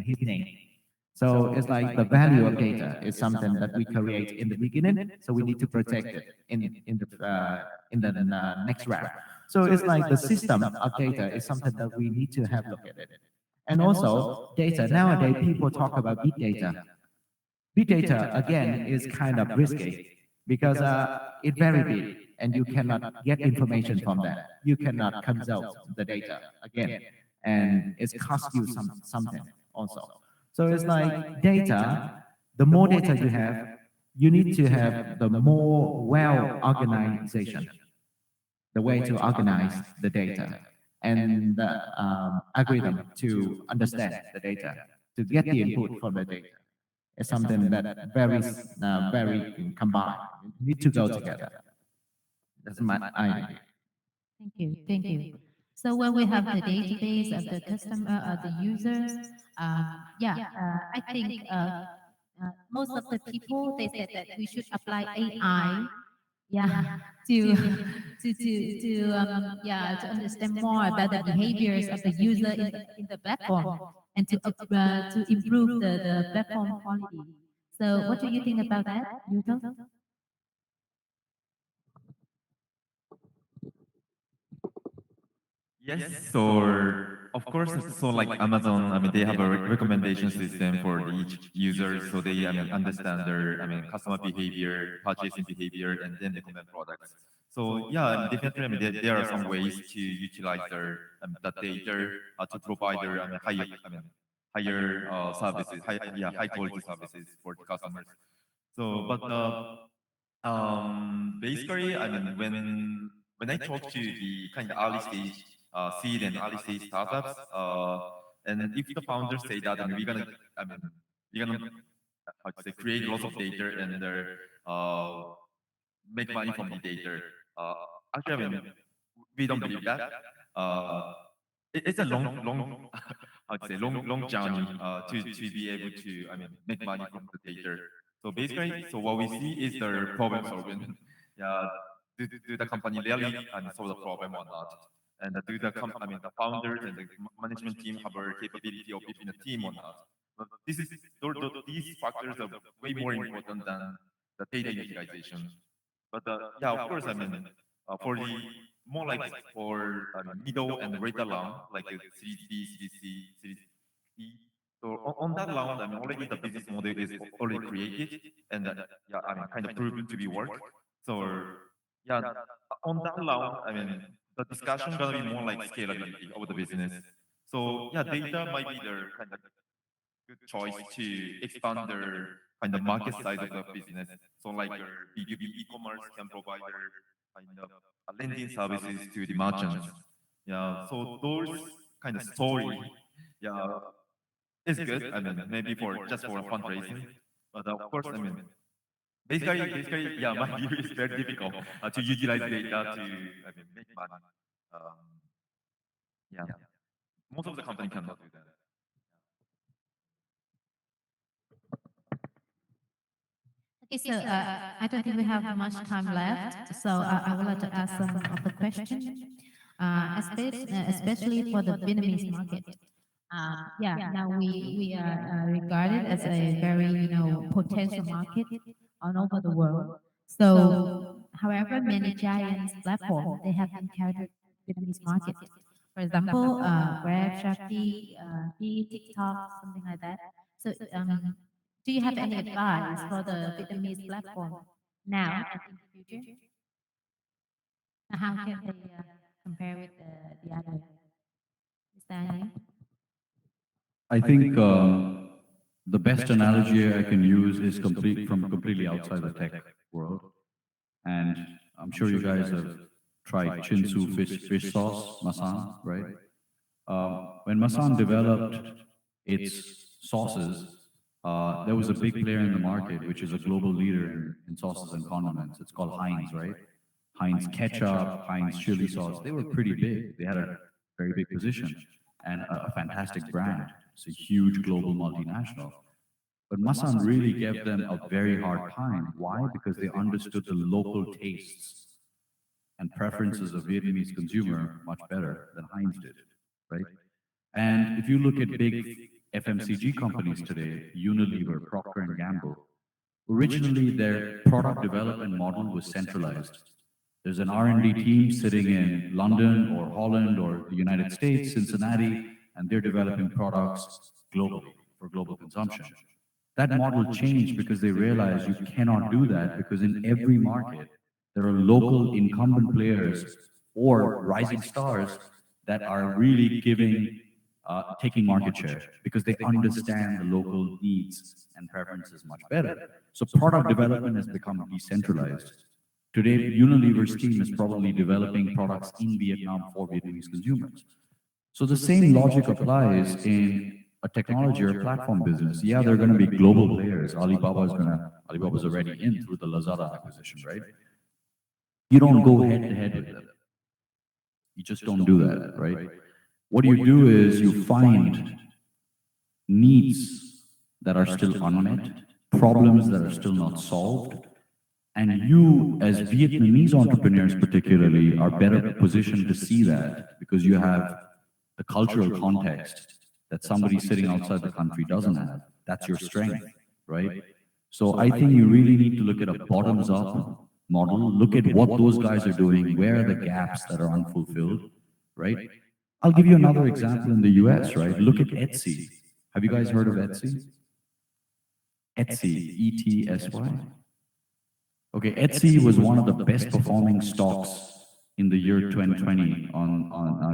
his name. So it's like the value of data is something that we create in the beginning, so we need to protect it in the next round. So it's like the system of data is something that we need to have look at it. And also data, nowadays people talk about big data. Big data, again, is kind of risky because it's very big and you cannot get information from that. You cannot consult the data again, and it's cost you something also. So it's like data, the more data you have, you need to have the more well organization, the way to organize the data and the algorithm to understand the data, to get the input from the data. It's something that very combined. Need to go together. That's my idea. Thank you. Thank you. So when we have the database of the customer, the users, I think most of the people they said that we should apply AI, to to understand more about the behaviors of the user in the platform and to improve the platform quality. So what do you think about that, Yuto? Yes, so of course, so like Amazon, I mean, they have a recommendation system for each user, so they, I mean, understand their, I mean, customer behavior, purchasing behavior, and then recommend products. So yeah, definitely, I mean, there are some ways to utilize their that data to provide their, higher services, high quality services for the customers. So, but basically, I mean, when I talk to the kind of early stage seed and early stage startups, and if the founders say that, and we're gonna, how to say, create lots of data and make money from the data. Uh, Actually, I mean, we don't believe that. Uh, it's a long, how to say, long journey to be able to, I mean, make money from the data. So basically, so what we see is the problem solving. Yeah, do the company really, I mean, solve the problem or not? And do the founders and the management team have a capability of building a team or not? But these factors are way more important than the data utilization. But yeah, of course, I mean, for the more like for middle and later round, like a Series B, Series C, Series E. So on that round, I mean, already the business model is already created and yeah, I mean, kind of proven to be work. So yeah, on that round, I mean, the discussion gonna be more like scalability of the business. So yeah, data might be the kind of good choice to expand their kind of market size of the business. So like your B2B e-commerce can provide their kind of lending services to the merchants. Yeah, so those kind of story, yeah, is good. I mean, maybe for just for fundraising, but of course, I mean, basically, yeah, my view is very difficult to utilize data to, I mean, make money. Um, yeah, most of the company cannot do that. Okay, so I don't think we have much time left, so I would like to ask some of the questions, especially for the Vietnamese market. Now we are regarded as a very potential market all over the world. So, however, many giants platforms they have encountered Vietnamese market. For example, Grab, Shopee, TikTok, something like that. So, do you have any advice for the Vietnamese platform now and in the future? How can they compare with the other? Is that any? I think the best analogy I can use is completely outside the tech world. And I'm sure you guys have tried Chinsu fish sauce, Masan, right? When Masan developed its sauces, there was a big player in the market, which is a global leader in sauces and condiments. It's called Heinz, right? Heinz ketchup, Heinz chili sauce. They were pretty big. They had a very big position and a fantastic brand. It's a huge global multinational. But Masan really gave them a very hard time. Why? Because they understood the local tastes and preferences of Vietnamese consumer much better than Heinz did, right? And if you look at big FMCG companies today, Unilever, Procter and Gamble, originally their product development model was centralized. There's an R&D team sitting in London or Holland or the United States, Cincinnati, and they're developing products globally for global consumption. That model changed because they realized you cannot do that because in every market, there are local incumbent players or rising stars that are really taking market share because they understand the local needs and preferences much better. So product development has become decentralized. Today, Unilever's team is probably developing products in Vietnam for Vietnamese consumers. So the same logic applies in a technology or a platform business. Yeah, they're going to be global players. Alibaba's already in through the Lazada acquisition, right? You don't go head to head with them. You just don't do that, right? What you do is you find needs that are still unmet, problems that are still not solved, and you, as Vietnamese entrepreneurs particularly, are better positioned to see that because you have the cultural context that somebody sitting outside the country doesn't have. That's your strength, right? So I think you really need to look at a bottoms-up model, look at what those guys are doing, where are the gaps that are unfulfilled, right? I'll give you another example in the US, right? Look at Etsy. Have you guys heard of Etsy? Etsy, E-T-S-Y. Okay, Etsy was one of the best performing stocks in the year 2020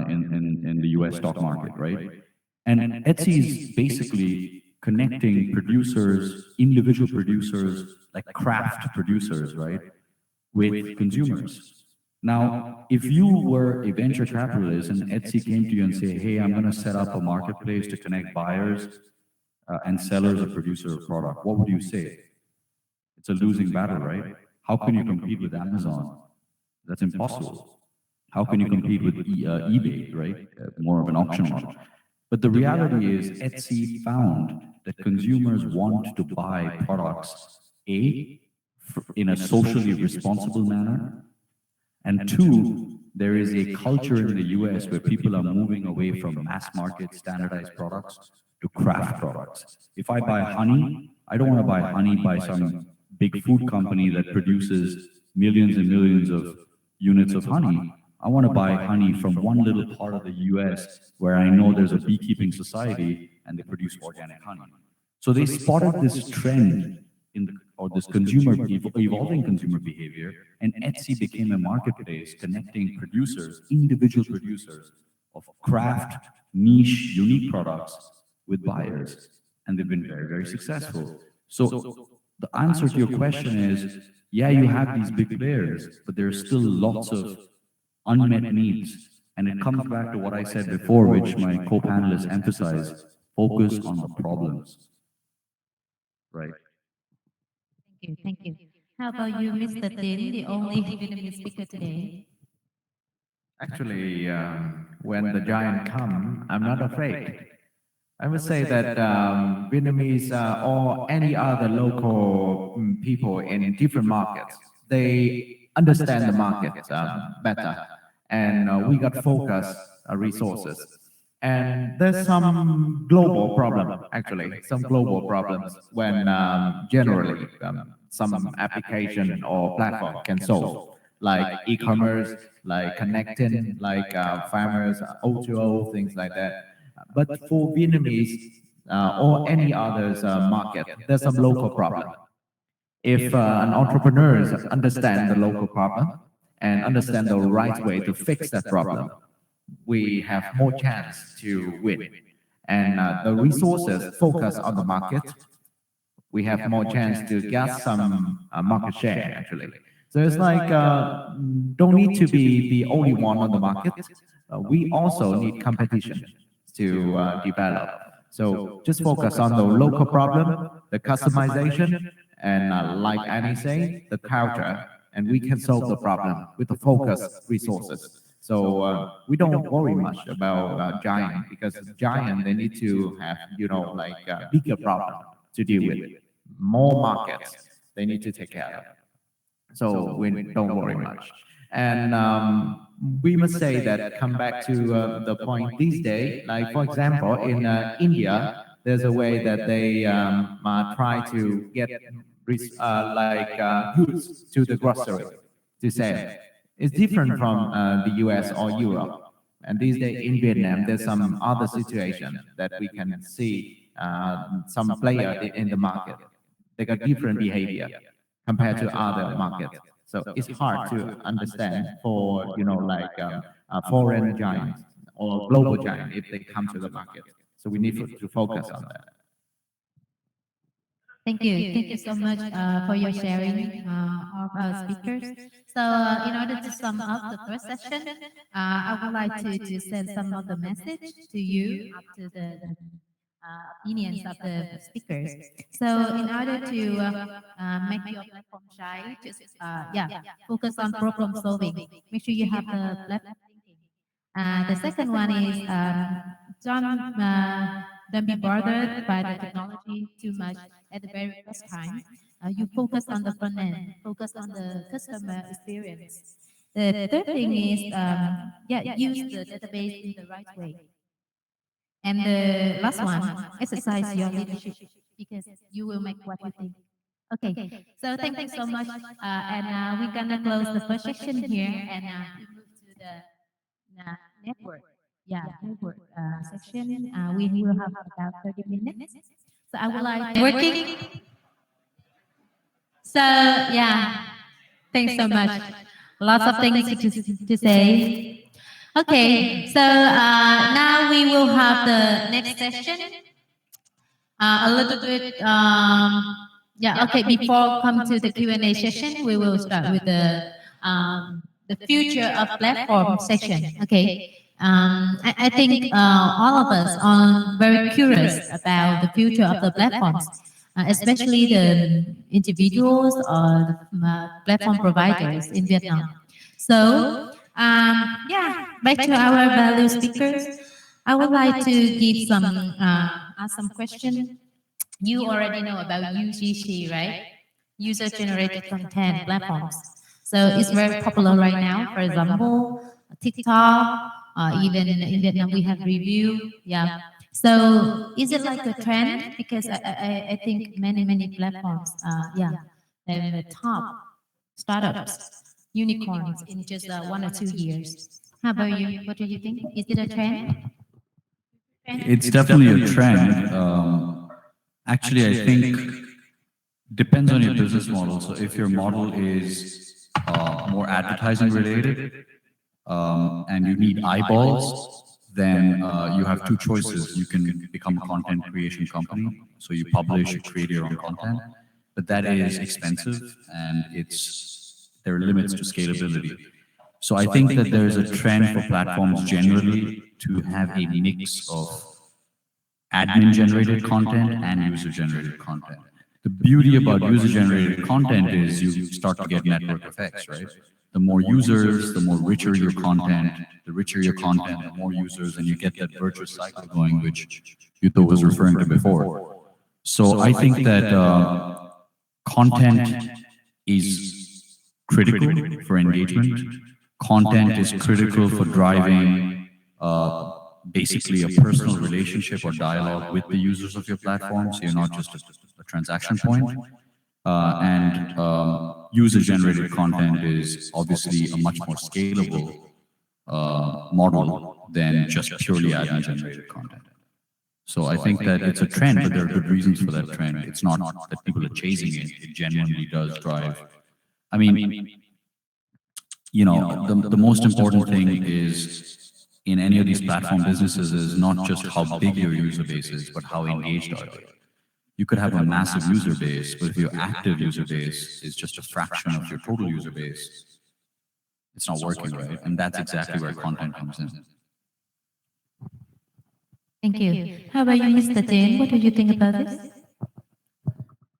in the US stock market, right? And Etsy is basically connecting producers, individual producers, like craft producers, right, with consumers. Now, if you were a venture capitalist and Etsy came to you and say, hey, I'm going to set up a marketplace to connect buyers and sellers or producer of product, what would you say? It's a losing battle, right? How can you compete with Amazon? That's impossible. How can you compete with eBay, right? More of an auction model. But the reality is Etsy found that consumers want to buy products, A, in a socially responsible manner, and two, there is a culture in the US where people are moving away from mass market standardized products to craft products. If I buy honey, I don't want to buy honey by some big food company that produces millions and millions of units of honey. I want to buy honey from one little part of the US where I know there's a beekeeping society and they produce organic honey. So they spotted this trend or this evolving consumer behavior, and Etsy became a marketplace connecting producers, individual producers of craft, niche, unique products with buyers. And they've been very, very successful. So the answer to your question is, yeah, you have these big players, but there are still lots of unmet needs. And it comes back to what I said before, which my co-panelists emphasized, focus on the problems. Right. Thank you. How about you, Mr. Tien, the only Vietnamese speaker today? Actually, when the giant come, I'm not afraid. I would say that Vietnamese or any other local people in different markets, they understand the market better, and we got focus resources. And there's some global problem, actually, some global problems when generally some application or platform can solve, like e-commerce, like connecting, like farmers, O2O, things like that. But for Vietnamese or any others market, there's some local problem. If an entrepreneur understands the local problem and understand the right way to fix that problem, we have more chance to win. And the resources focus on the market, we have more chance to get some market share, actually. So it's like, don't need to be the only one on the market. We also need competition to develop. So just focus on the local problem, the customization, and like Annie say, the culture, and we can solve the problem with the focus resources. So we don't worry much about giant, because giant, they need to have, like a bigger problem to deal with, more markets they need to take care of. So we don't worry much. And we must say that, come back to the point these days, like for example, in India, there's a way that they try to get goods to the grocery to sell. It's different from the US or Europe. And these days in Vietnam, there's some other situation that we can see some player in the market. They got different behavior compared to other markets. So it's hard to understand for, like foreign giants or global giants if they come to the market. So we need to focus on that. Thank you. Thank you so much for your sharing of our speakers. So in order to sum up the first session, I would like to send some of the message to you up to the opinions of the speakers. So in order to make your platform shine, just focus on problem solving. Make sure you have the platform thinking. The second one is don't be bothered by the technology too much at the very first time. You focus on the front end, focus on the customer experience. The third thing is, use the database in the right way. And the last one, exercise your leadership because you will make what you think. Okay, so thank you so much. And we're gonna close the first section here and move to the network. Network section. We will have about 30 minutes. So I would like working. So thanks so much. Lots of things to say. Okay, so now we will have the next session. A little bit. Okay. Before come to the Q&A session, we will start with the future of platform section. Okay. I think all of us are very curious about the future of the platforms, especially the individuals or the platform providers in Vietnam. So, back to our value speakers, I would like to give ask some questions. You already know about UGC, right? User-generated content platforms. So it's very popular right now. For example, TikTok. Even in Vietnam, we have review. So is it like a trend? Because I think many platforms, they're the top startups, unicorns in just 1 or 2 years. How about you? What do you think? Is it a trend? It's definitely a trend. Actually, I think depends on your business model. So if your model is more advertising related, and you need eyeballs, then you have two choices. You can become a content creation company. So you publish, you create your own content, but that is expensive and there are limits to scalability. So I think that there is a trend for platforms generally to have a mix of admin-generated content and user-generated content. The beauty about user-generated content is you start to get network effects, right? The more users, the more richer your content. The richer your content, the more users, and you get that virtuous cycle going, which Yuto was referring to before. So I think that content is critical for engagement. Content is critical for driving basically a personal relationship or dialogue with the users of your platform. So you're not just a transaction point. User-generated content is obviously a much more scalable model than just purely admin-generated content. So I think that it's a trend, but there are good reasons for that trend. It's not that people are chasing it. It genuinely does drive. I mean, the most important thing is in any of these platform businesses is not just how big your user base is, but how engaged are they. You could have a massive user base, but if your active user base is just a fraction of your total user base, it's not working, right? And that's exactly where content comes in. Thank you. How about you, Mr. Tien? What do you think about this?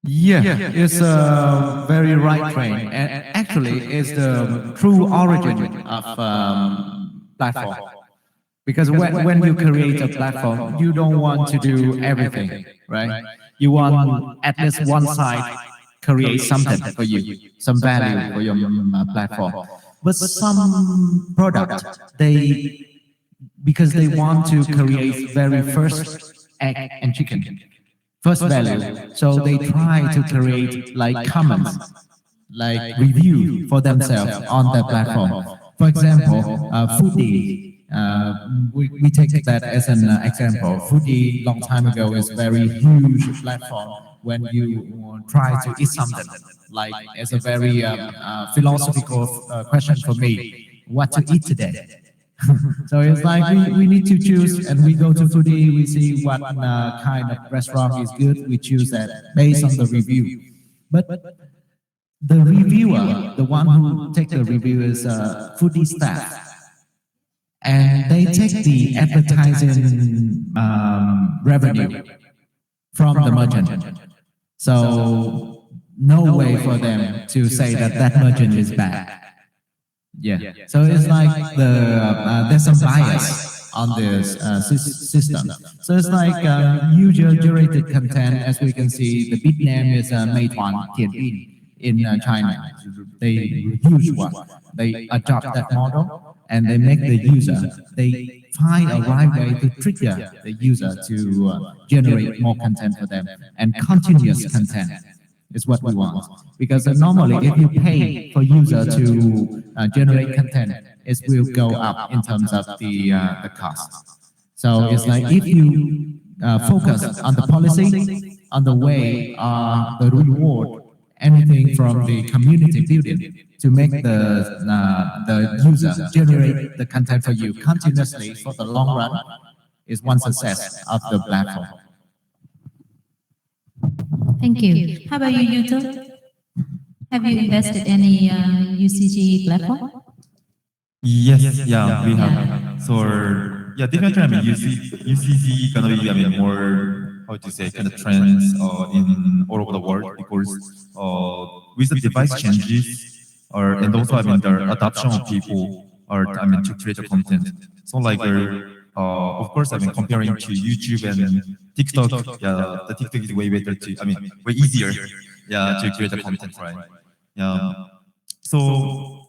Yeah, it's a very right trend. And actually, it's the true origin of platform. Because when you create a platform, you don't want to do everything, right? You want at least one side create something for you, some value for your platform. But some product, because they want to create very first egg and chicken, first value. So they try to create like comments like review for themselves on the platform. For example, Foodie, we take that as an example. Foodie, long time ago, is very huge platform when you try to eat something. Like, it's a very philosophical question for me, what to eat today? So it's like we need to choose, and we go to Foodie, we see what kind of restaurant is good, we choose that based on the review. But the reviewer, the one who takes the review is Foodie staff, and they take the advertising revenue from the merchant. So no way for them to say that that merchant is bad. Yeah. So it's like there's some bias on this system. So it's like user-generated content. As we can see, the big name is Meituan, Tien in China. They huge one. They adopt that model and they make the user. They find a right way to trigger the user to generate more content for them, and continuous content is what we want. Because normally, if you pay for user to generate content, it will go up in terms of the cost. So it's like if you focus on the policy, on the way, the reward, anything from the community building to make the user generate the content for you continuously for the long run, is one success of the platform. Thank you. How about you, Yuto? Have you invested any UCG platform? Yes, yeah, we have. So, yeah, definitely, I mean, UCG gonna be, I mean, more, how to say, kind of trends in all over the world, because with the device changes, and also, I mean, the adoption of people, I mean, to create a content. So, like, of course, I mean, comparing to YouTube and TikTok, yeah, the TikTok is way better to, I mean, way easier, yeah, to create a content, right? Yeah. So,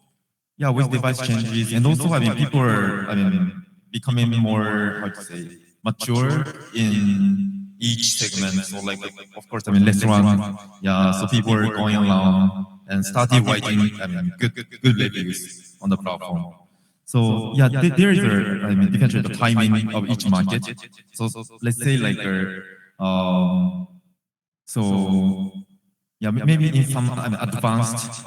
yeah, with device changes, and also, I mean, people are, I mean, becoming more, how to say, mature in each segment. So, like, of course, I mean, restaurant, yeah, so people are going along and started writing, I mean, good reviews on the platform. So yeah, there is I mean, depends on the timing of each market. So let's say like, so yeah, maybe in some advanced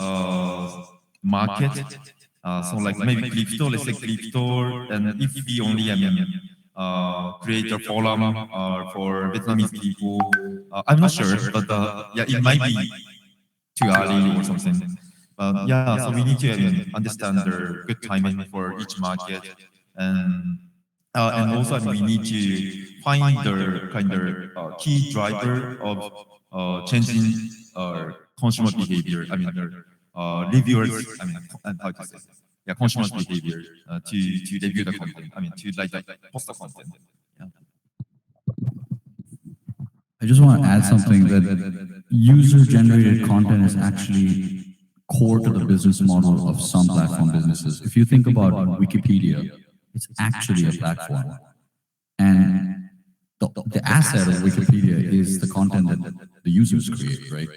market, so like maybe crypto, let's say crypto, and if we only, I mean, create a forum for Vietnamese people, I'm not sure, but yeah, it might be too early or something. Yeah, so we need to, I mean, understand the good timing for each market, and also, I mean, we need to find the kind of key driver of changing consumer behavior. I mean, reviewers. I mean, and how to say, yeah, consumer behavior to review the content. I mean, to like post the content. Yeah. I just want to add something, that user-generated content is actually core to the business model of some platform businesses. If you think about Wikipedia, it's actually a platform. And the asset of Wikipedia is the content that the users create, right?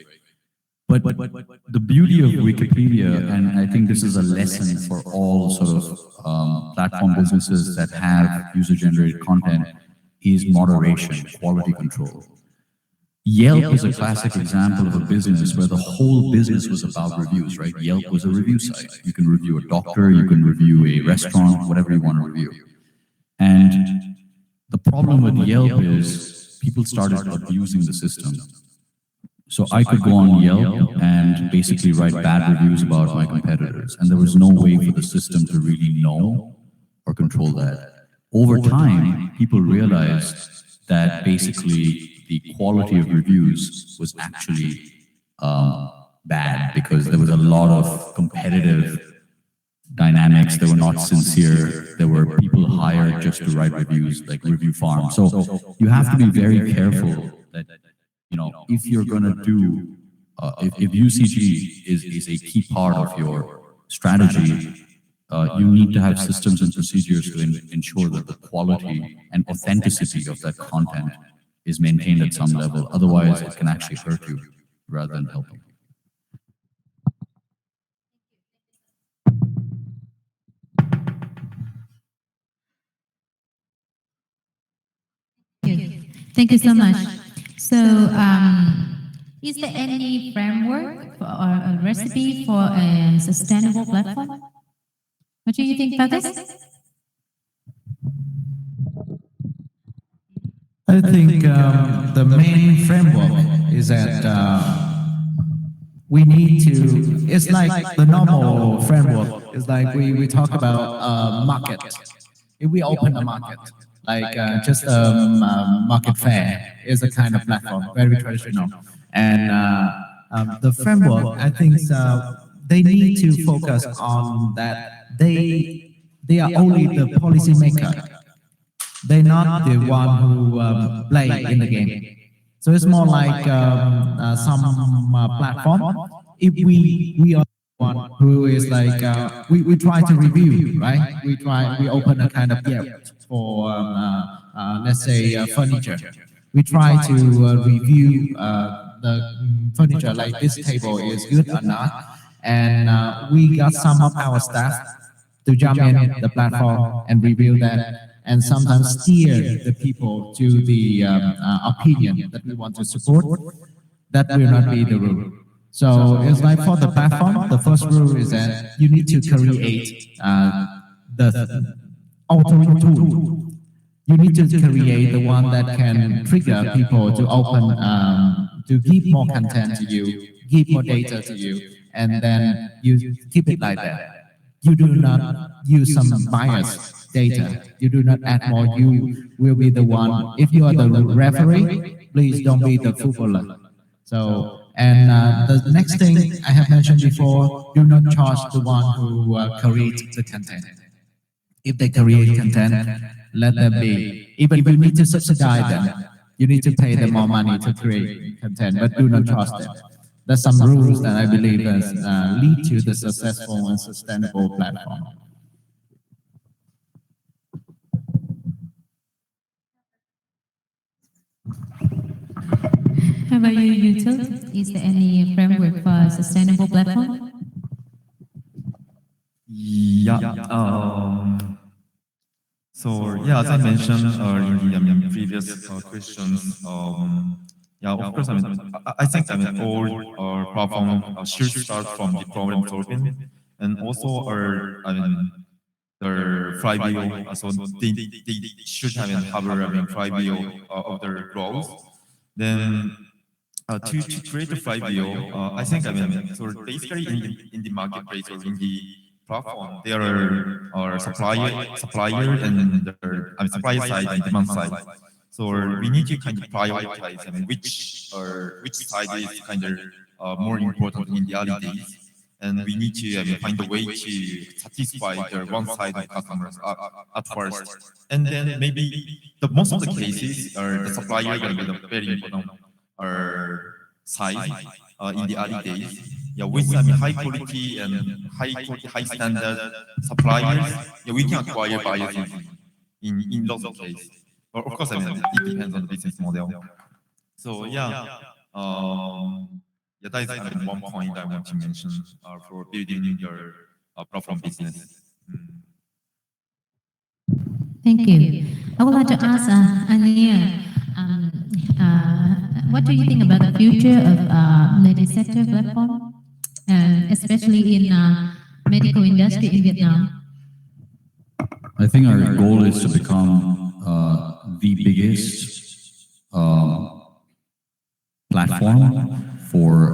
But the beauty of Wikipedia, and I think this is a lesson for all sort of platform businesses that have user-generated content, is moderation, quality control. Yelp is a classic example of a business where the whole business was about reviews, right? Yelp was a review site. You can review a doctor, you can review a restaurant, whatever you want to review. And the problem with Yelp is people started abusing the system. So I could go on Yelp and basically write bad reviews about my competitors, and there was no way for the system to really know or control that. Over time, people realized that basically the quality of reviews was actually bad, because there was a lot of competitive dynamics. They were not sincere. There were people hired just to write reviews, like review farms. So you have to be very careful that, you know, if you're going to do, if UCG is a key part of your strategy, you need to have systems and procedures to ensure that the quality and authenticity of that content is maintained at some level. Otherwise, it can actually hurt you rather than help you. Thank you so much. So, is there any framework or a recipe for a sustainable platform? What do you think about this? I think the main framework is that we need to, it's like the normal framework. It's like we talk about market. If we open a market, like just market fair is a kind of platform, very traditional. And the framework, I think they need to focus on that they are only the policy maker. They're not the one who play in the game. So it's more like some platform. If we are one who is like we try to review, right? We open a kind of Yelp for let's say furniture. We try to review the furniture, like this table is good or not, and we got some of our staff to jump in the platform and review that, and sometimes steer the people to the opinion that we want to support. That will not be the rule. So it's like for the platform, the first rule is that you need to create the authoring tool. You need to create the one that can trigger people to open, to give more content to you, give more data to you, and then you keep it like that. You do not use some bias data. You do not add more. You will be the one. If you are the referee, please don't be the footballer. So, and the next thing I have mentioned before, do not charge the one who creates the content. If they create content, let them be. Even you need to subsidize them. You need to pay them more money to create content, but do not charge them. There's some rules that I believe lead to the successful and sustainable platform. How about you, Yuto? Is there any framework for a sustainable platform? Yeah. So yeah, as I mentioned in the previous questions, yeah, of course, I think all our platform should start from the problem solving, and also their flywheel. So they should have a flywheel of their growth. Then to create a flywheel, I think so basically in the marketplace or in the platform, there are supplier and supplier side and demand side. So we need to kind of prioritize which side is kind of more important in the early days, and we need to find a way to satisfy the one side of customers at first, and then maybe most of the cases are the supplier going to be the very important side in the early days. Yeah, with high quality and high standard suppliers, yeah, we can acquire buyers in lots of cases. But of course, it depends on the business model. So yeah, that is one point I want to mention for building your platform business. Thank you. I would like to ask Anirban, what do you think about the future of Medisetter platform, especially in medical industry in Vietnam? I think our goal is to become the biggest platform for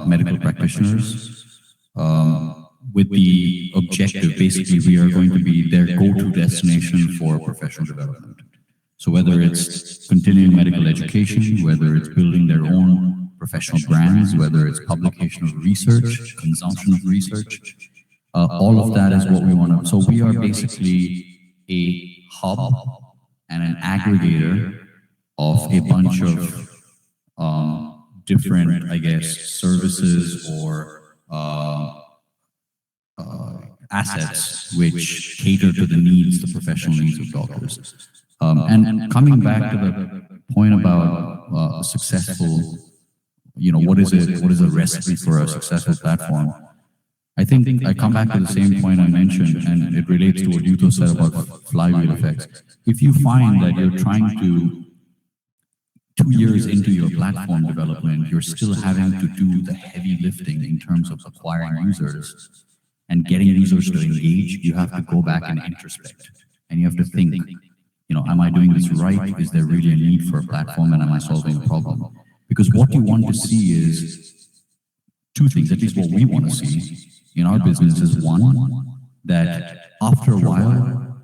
medical practitioners, with the objective, basically, we are going to be their go-to destination for professional development. So whether it's continuing medical education, whether it's building their own professional brands, whether it's publication of research, consumption of research, all of that is what we want to. So we are basically a hub and an aggregator of a bunch of different, I guess, services or assets which cater to the needs, the professional needs of doctors. And coming back to the point about successful, what is a recipe for a successful platform? I think I come back to the same point I mentioned, and it relates to what Yuto said about flywheel effects. If you find that you're trying to 2 years into your platform development, you're still having to do the heavy lifting in terms of acquiring users and getting users to engage. You have to go back and introspect, and you have to think, you know, am I doing this right? Is there really a need for a platform, and am I solving a problem? Because what you want to see is two things, at least what we want to see in our business is, one, that after a while,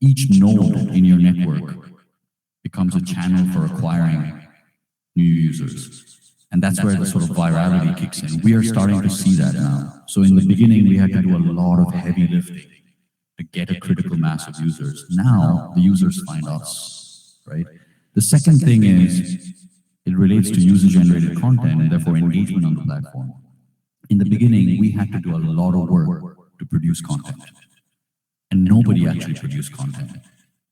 each node in your network becomes a channel for acquiring new users. And that's where the sort of virality kicks in. We are starting to see that now. So in the beginning, we had to do a lot of heavy lifting to get a critical mass of users. Now, the users find us, right? The second thing is, it relates to user-generated content and therefore engagement on the platform. In the beginning, we had to do a lot of work to produce content, and nobody actually produced content.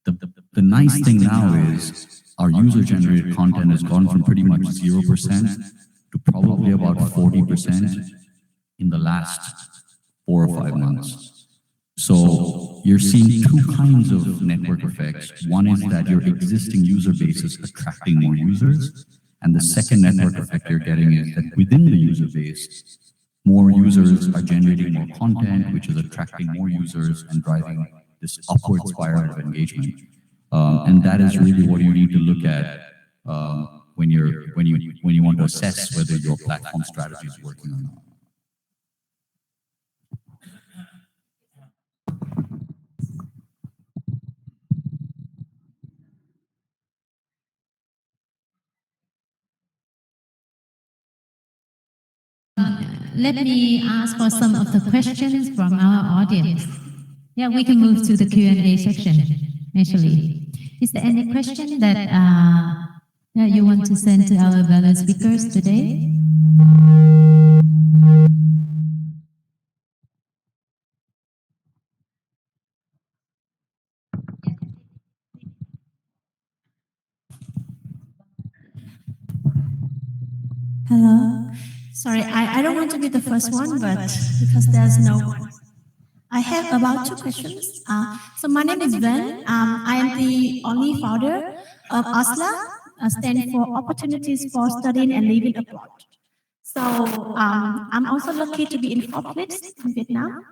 The nice thing now is our user-generated content has gone from pretty much 0% to probably about 40% in the last 4 or 5 months. So you're seeing two kinds of network effects. One is that your existing user base is attracting more users, and the second network effect you're getting is that within the user base, more users are generating more content, which is attracting more users and driving this upward spiral of engagement. And that is really what you need to look at when you want to assess whether your platform strategy is working or not. Let me ask for some of the questions from our audience. Yeah, we can move to the Q&A section, actually. Is there any question that you want to send to our valued speakers today? Hello. Sorry, I don't want to be the first one, but because there's no one. I have about 2 questions. So my name is Nguyen. I am the only founder of OSLA, standing for Opportunities for Studying and Living Abroad. So I'm also lucky to be in 4th place in Vietnam.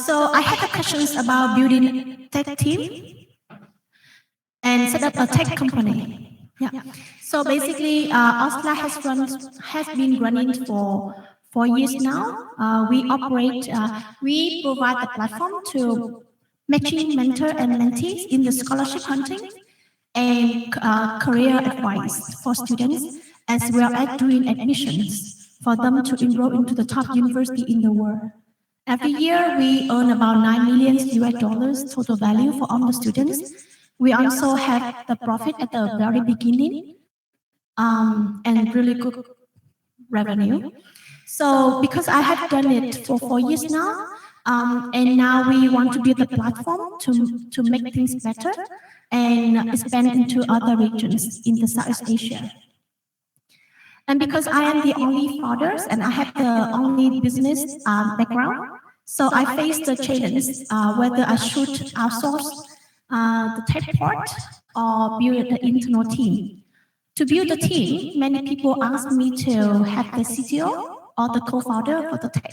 So I have questions about building tech team and set up a tech company. Yeah. So basically, OSLA has been running for 4 years now. We provide the platform to matching mentor and mentees in the scholarship hunting and career advice for students, as well as doing admissions for them to enroll into the top university in the world. Every year, we earn about $9 million US total value for all the students. We also have the profit at the very beginning and really good revenue. So because I have done it for 4 years now, and now we want to build a platform to make things better and expand into other regions in the Southeast Asia. And because I am the only founder and I have the only business background, so I face the challenge whether I should outsource the tech part or build the internal team. To build the team, many people ask me to have the CTO or the co-founder for the tech.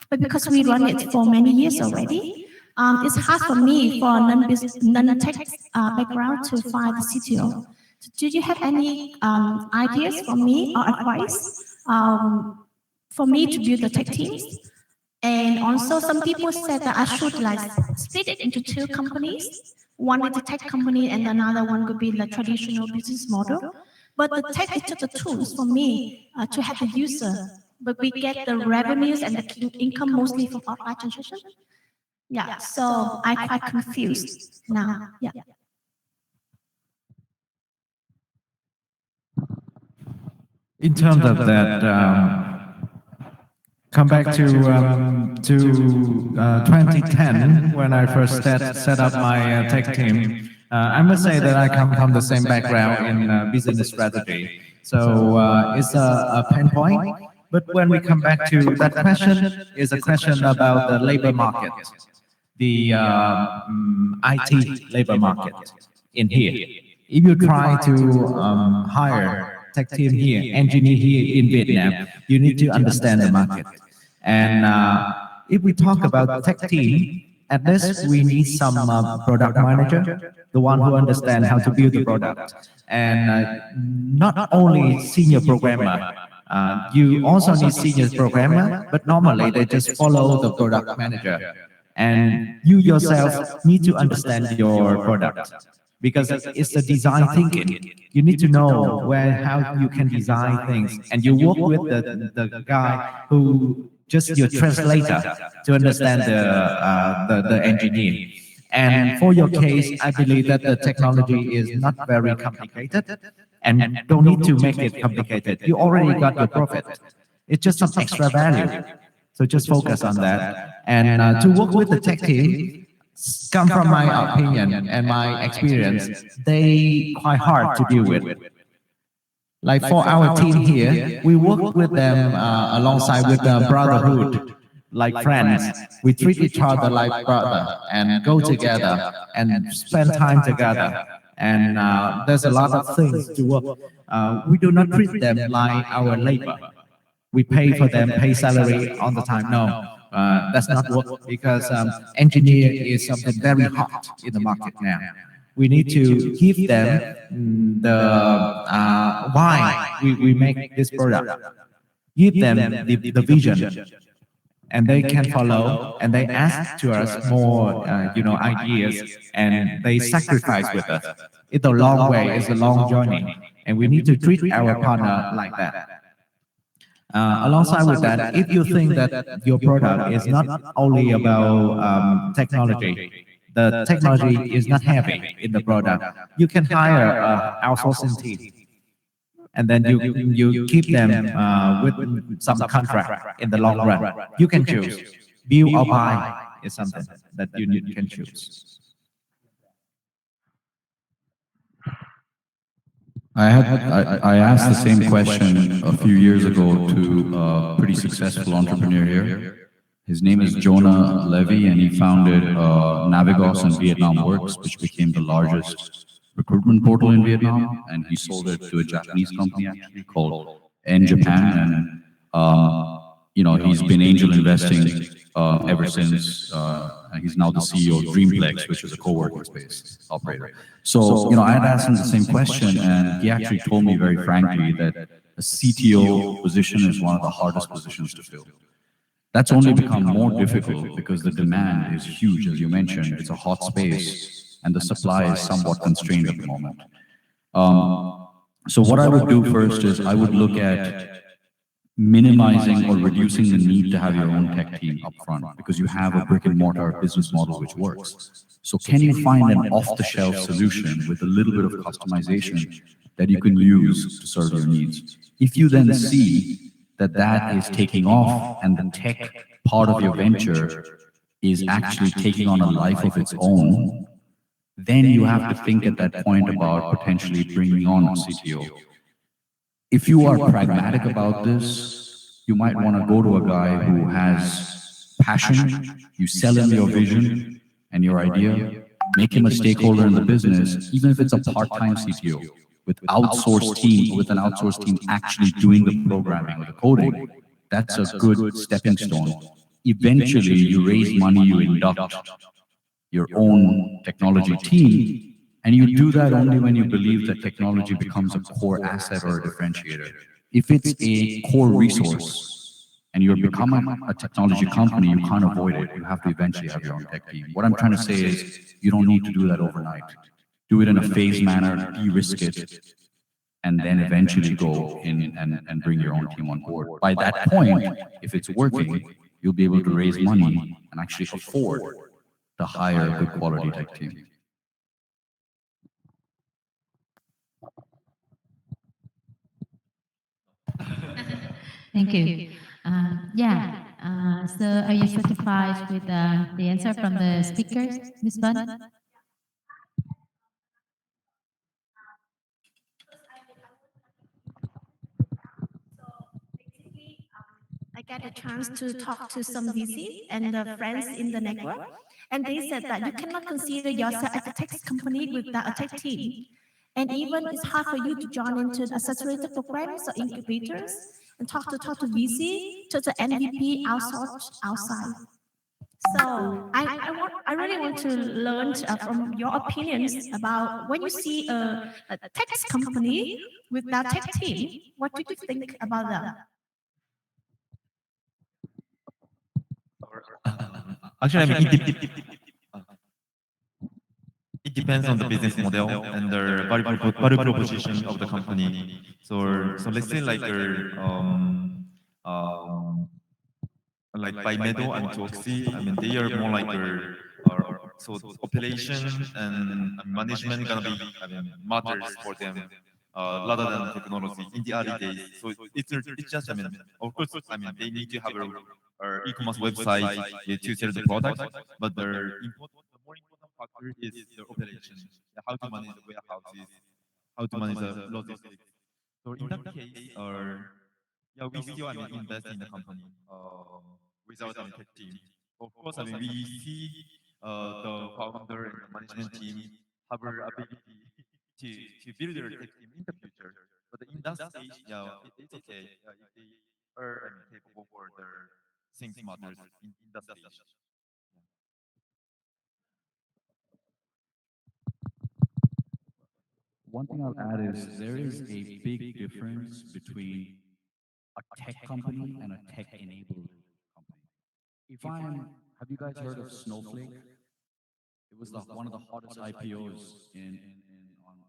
But because we run it for many years already, it's hard for me for a non-tech background to find the CTO. Do you have any ideas for me or advice for me to build the tech teams? And also some people said that I should like split it into 2 companies. One is the tech company and another one could be the traditional business model. But the tech is just the tools for me to have the user. But we get the revenues and the income mostly from offline transaction. Yeah, so I'm quite confused now. Yeah. In terms of that, come back to 2010 when I first set up my tech team. I must say that I come from the same background in business strategy, so it's a pain point. But when we come back to that question, is a question about the labor market, the IT labor market in here if you try to hire tech team here, engineer here in Vietnam, you need to understand the market. And if we talk about tech team, at least we need some product manager, the one who understands how to build the product, and not only senior programmer. You also need senior programmer, but normally they just follow the product manager. And you yourself need to understand your product because it's the design thinking. You need to know how you can design things, and you work with the guy who just your translator to understand the engineer. And for your case, I believe that the technology is not very complicated and don't need to make it complicated. You already got your profit. It's just some extra value. So just focus on that. And to work with the tech team, come from my opinion and my experience, they quite hard to deal with. Like for our team here, we work with them alongside with the brotherhood, like friends. We treat each other like brother and go together and spend time together. And there's a lot of things to work. We do not treat them like our labor. We pay for them, pay salary all the time. No, that's not work because engineer is something very hot in the market now. We need to give them the why we make this product. Give them the vision, and they can follow, and they ask to us more, ideas, and they sacrifice with us. It's a long way, it's a long journey, and we need to treat our partner like that. Alongside with that, if you think that your product is not only about technology, the technology is not heavy in the product, you can hire an outsourcing team. And then you keep them with some contract in the long run. You can choose. Build or buy is something that you can choose. I asked the same question a few years ago to a pretty successful entrepreneur here. His name is Jonah Levy, and he founded Navigos and Vietnam Works, which became the largest recruitment portal in Vietnam, and he sold it to a Japanese company actually called N Japan, and he's been angel investing ever since. He's now the CEO of Dreamplex, which is a co-working space operator. So, I had asked him the same question, and he actually told me very frankly that a CTO position is one of the hardest positions to fill. That's only become more difficult because the demand is huge, as you mentioned. It's a hot space, and the supply is somewhat constrained at the moment. So what I would do first is I would look at minimizing or reducing the need to have your own tech team up front because you have a brick and mortar business model which works. So can you find an off-the-shelf solution with a little bit of customization that you can use to serve your needs? If you then see that is taking off and the tech part of your venture is actually taking on a life of its own, then you have to think at that point about potentially bringing on a CTO. If you are pragmatic about this, you might want to go to a guy who has passion, you sell him your vision and your idea, make him a stakeholder in the business, even if it's a part-time CTO, with an outsourced team actually doing the programming or the coding. That's a good stepping stone. Eventually, you raise money, you induct your own technology team, and you do that only when you believe that technology becomes a core asset or a differentiator. If it's a core resource and you're becoming a technology company, you can't avoid it. You have to eventually have your own tech team. What I'm trying to say is you don't need to do that overnight. Do it in a phased manner, de-risk it, and then eventually go in and bring your own team on board. By that point, if it's working, you'll be able to raise money and actually afford to hire a good quality tech team. Thank you. So are you satisfied with the answer from the speakers, Ms. Bun? I get a chance to talk to some VC and friends in the network, and they said that you cannot consider yourself as a tech company without a tech team. And even it's hard for you to join into the accelerator programs or incubators and talk to VC, to the MVP outside. So I really want to learn from your opinions about when you see a tech company with that tech team, what do you think about that? Actually, I mean, it depends on the business model and the value proposition of the company. So let's say like by Meadow and Toxi, I mean, they are more like so operation and management gonna be, I mean, matters for them rather than technology in the early days. So it's just, I mean, of course, I mean, they need to have a e-commerce website to sell the product, but the more important factor is the operation, how to manage the warehouses, how to manage the logistics. So in that case, yeah, we still, I mean, invest in the company without any tech team. Of course, I mean, we see the founder and the management team have an ability to build their tech team in the future. But in that stage, yeah, it's okay if they are, I mean, capable for their things matters in that stage. One thing I'll add is there is a big difference between a tech company and a tech-enabled company. Have you guys heard of Snowflake? It was one of the hottest IPOs in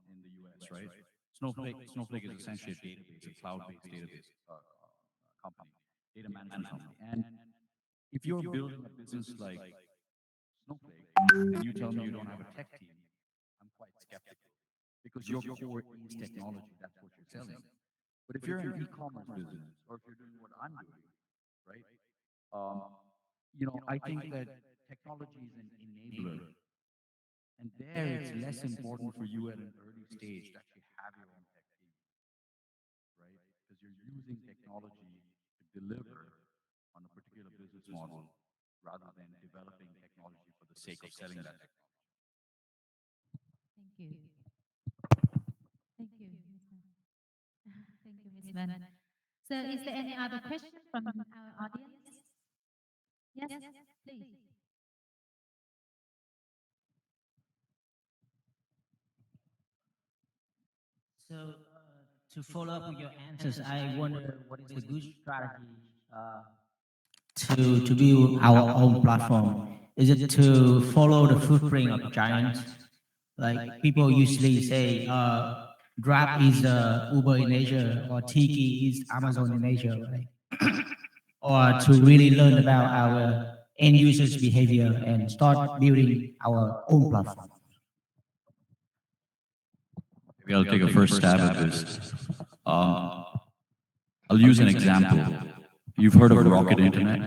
the US, right? Snowflake is essentially a database, a cloud-based database company, data management company. And if you're building a business like Snowflake and you tell me you don't have a tech team, I'm quite skeptical because your core is technology. That's what you're selling. But if you're an e-commerce business or if you're doing what I'm doing, right? I think that technology is an enabler. And there it's less important for you at an early stage to actually have your own tech team, right? Because you're using technology to deliver on a particular business model rather than developing technology for the sake of selling that technology. Thank you. Thank you, Thank you, Ms. Van. So is there any other question from our audience? Yes, please. So to follow up with your answers, I wonder what is the good strategy to build our own platform? Is it to follow the footprint of giants? Like people usually say, Grab is Uber in Asia, or Tiki is Amazon in Asia, right? Or to really learn about our end users' behavior and start building our own platform. Maybe I'll take a first stab at this. I'll use an example. You've heard of Rocket Internet?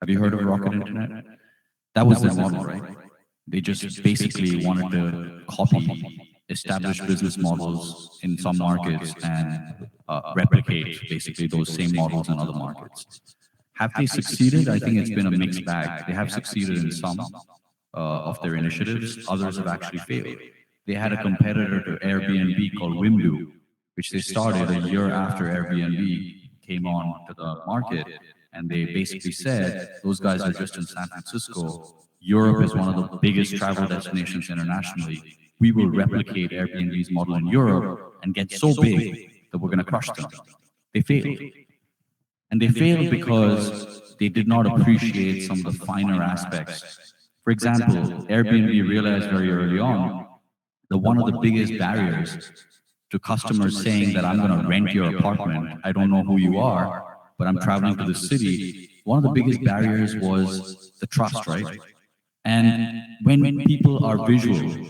Have you heard of Rocket Internet? That was their model, right? They just basically wanted to copy established business models in some markets and replicate basically those same models in other markets. Have they succeeded? I think it's been a mixed bag. They have succeeded in some of their initiatives. Others have actually failed. They had a competitor to Airbnb called Wimdu, which they started a year after Airbnb came on to the market. And they basically said, those guys are just in San Francisco. Europe is one of the biggest travel destinations internationally. We will replicate Airbnb's model in Europe and get so big that we're going to crush them. They failed. And they failed because they did not appreciate some of the finer aspects. For example, Airbnb realized very early on that one of the biggest barriers to customers saying that I'm going to rent your apartment, I don't know who you are, but I'm traveling to the city, one of the biggest barriers was the trust, right? And when people are visual,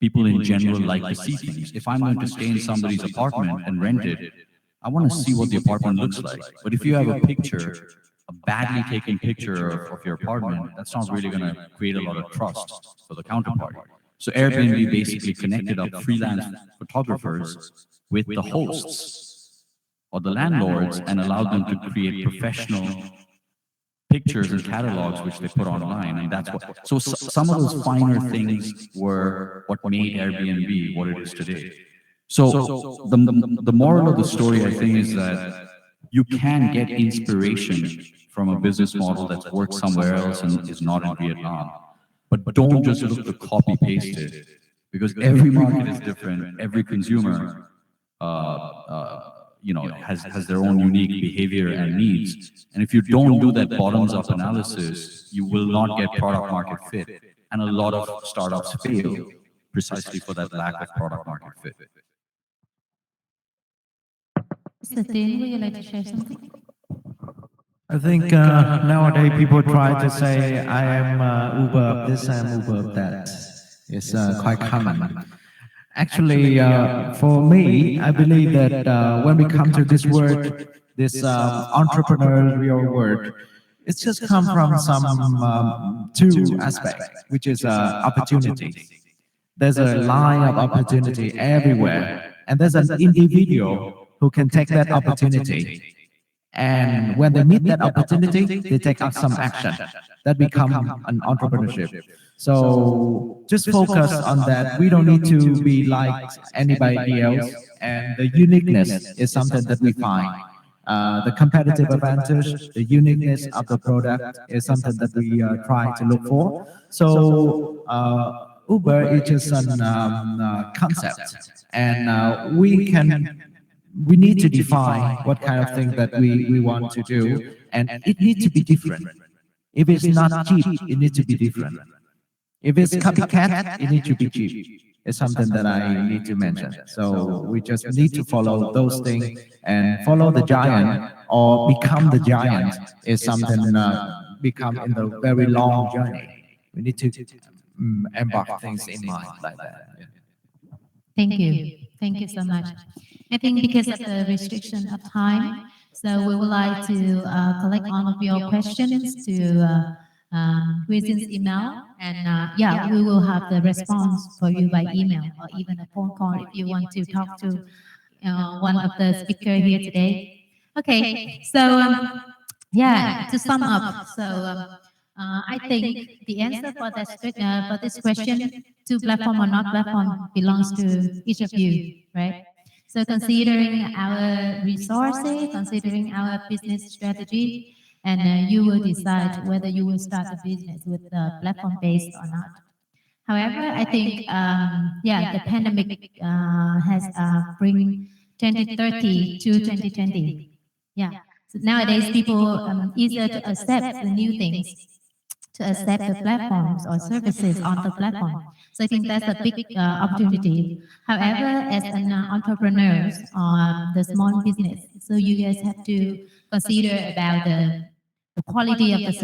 people in general like to see things. If I'm going to stay in somebody's apartment and rent it, I want to see what the apartment looks like. But if you have a picture, a badly taken picture of your apartment, that's not really going to create a lot of trust for the counterparty. So Airbnb basically connected up freelance photographers with the hosts or the landlords and allowed them to create professional pictures and catalogs which they put online, and that's what. So some of those finer things were what made Airbnb what it is today. So the moral of the story, I think, is that you can get inspiration from a business model that's worked somewhere else and is not in Vietnam, but don't just look to copy paste it, because every market is different. Every consumer, has their own unique behavior and needs. And if you don't do that bottoms-up analysis, you will not get product market fit. And a lot of startups fail precisely for that lack of product market fit. Mr. Tien, would you like to share something? I think nowadays people try to say, I am Uber of this, I am Uber of that. It's quite common. Actually, for me, I believe that when we come to this word, this entrepreneurial word, it's just come from some two aspects, which is opportunity. There's a line of opportunity everywhere, and there's an individual who can take that opportunity. And when they meet that opportunity, they take up some action. That become an entrepreneurship. So just focus on that. We don't need to be like anybody else. And the uniqueness is something that we find. The competitive advantage, the uniqueness of the product is something that we try to look for. So Uber is just a concept. And we need to define what kind of thing that we want to do, and it needs to be different. If it's not cheap, it needs to be different. If it's copycat, it needs to be cheap. It's something that I need to mention. So we just need to follow those things, and follow the giant or become the giant is something become in the very long journey. We need to embark things in mind like that. Yeah. Thank you. Thank you so much. I think because of the restriction of time, so we would like to collect all of your questions to Wiziin's email, and we will have the response for you by email or even a phone call if you want to talk to one of the speakers here today. Okay, so to sum up, so I think the answer for this question, to platform or not platform, belongs to each of you, right? So considering our resources, considering our business strategy, and you will decide whether you will start a business with the platform based or not. However, I think the pandemic has bring 2030 to 2020. Yeah. So nowadays people easier to accept the new things, to accept the platforms or services on the platform. So I think that's a big opportunity. However, as an entrepreneur or the small business, so you guys have to consider about the quality of the service.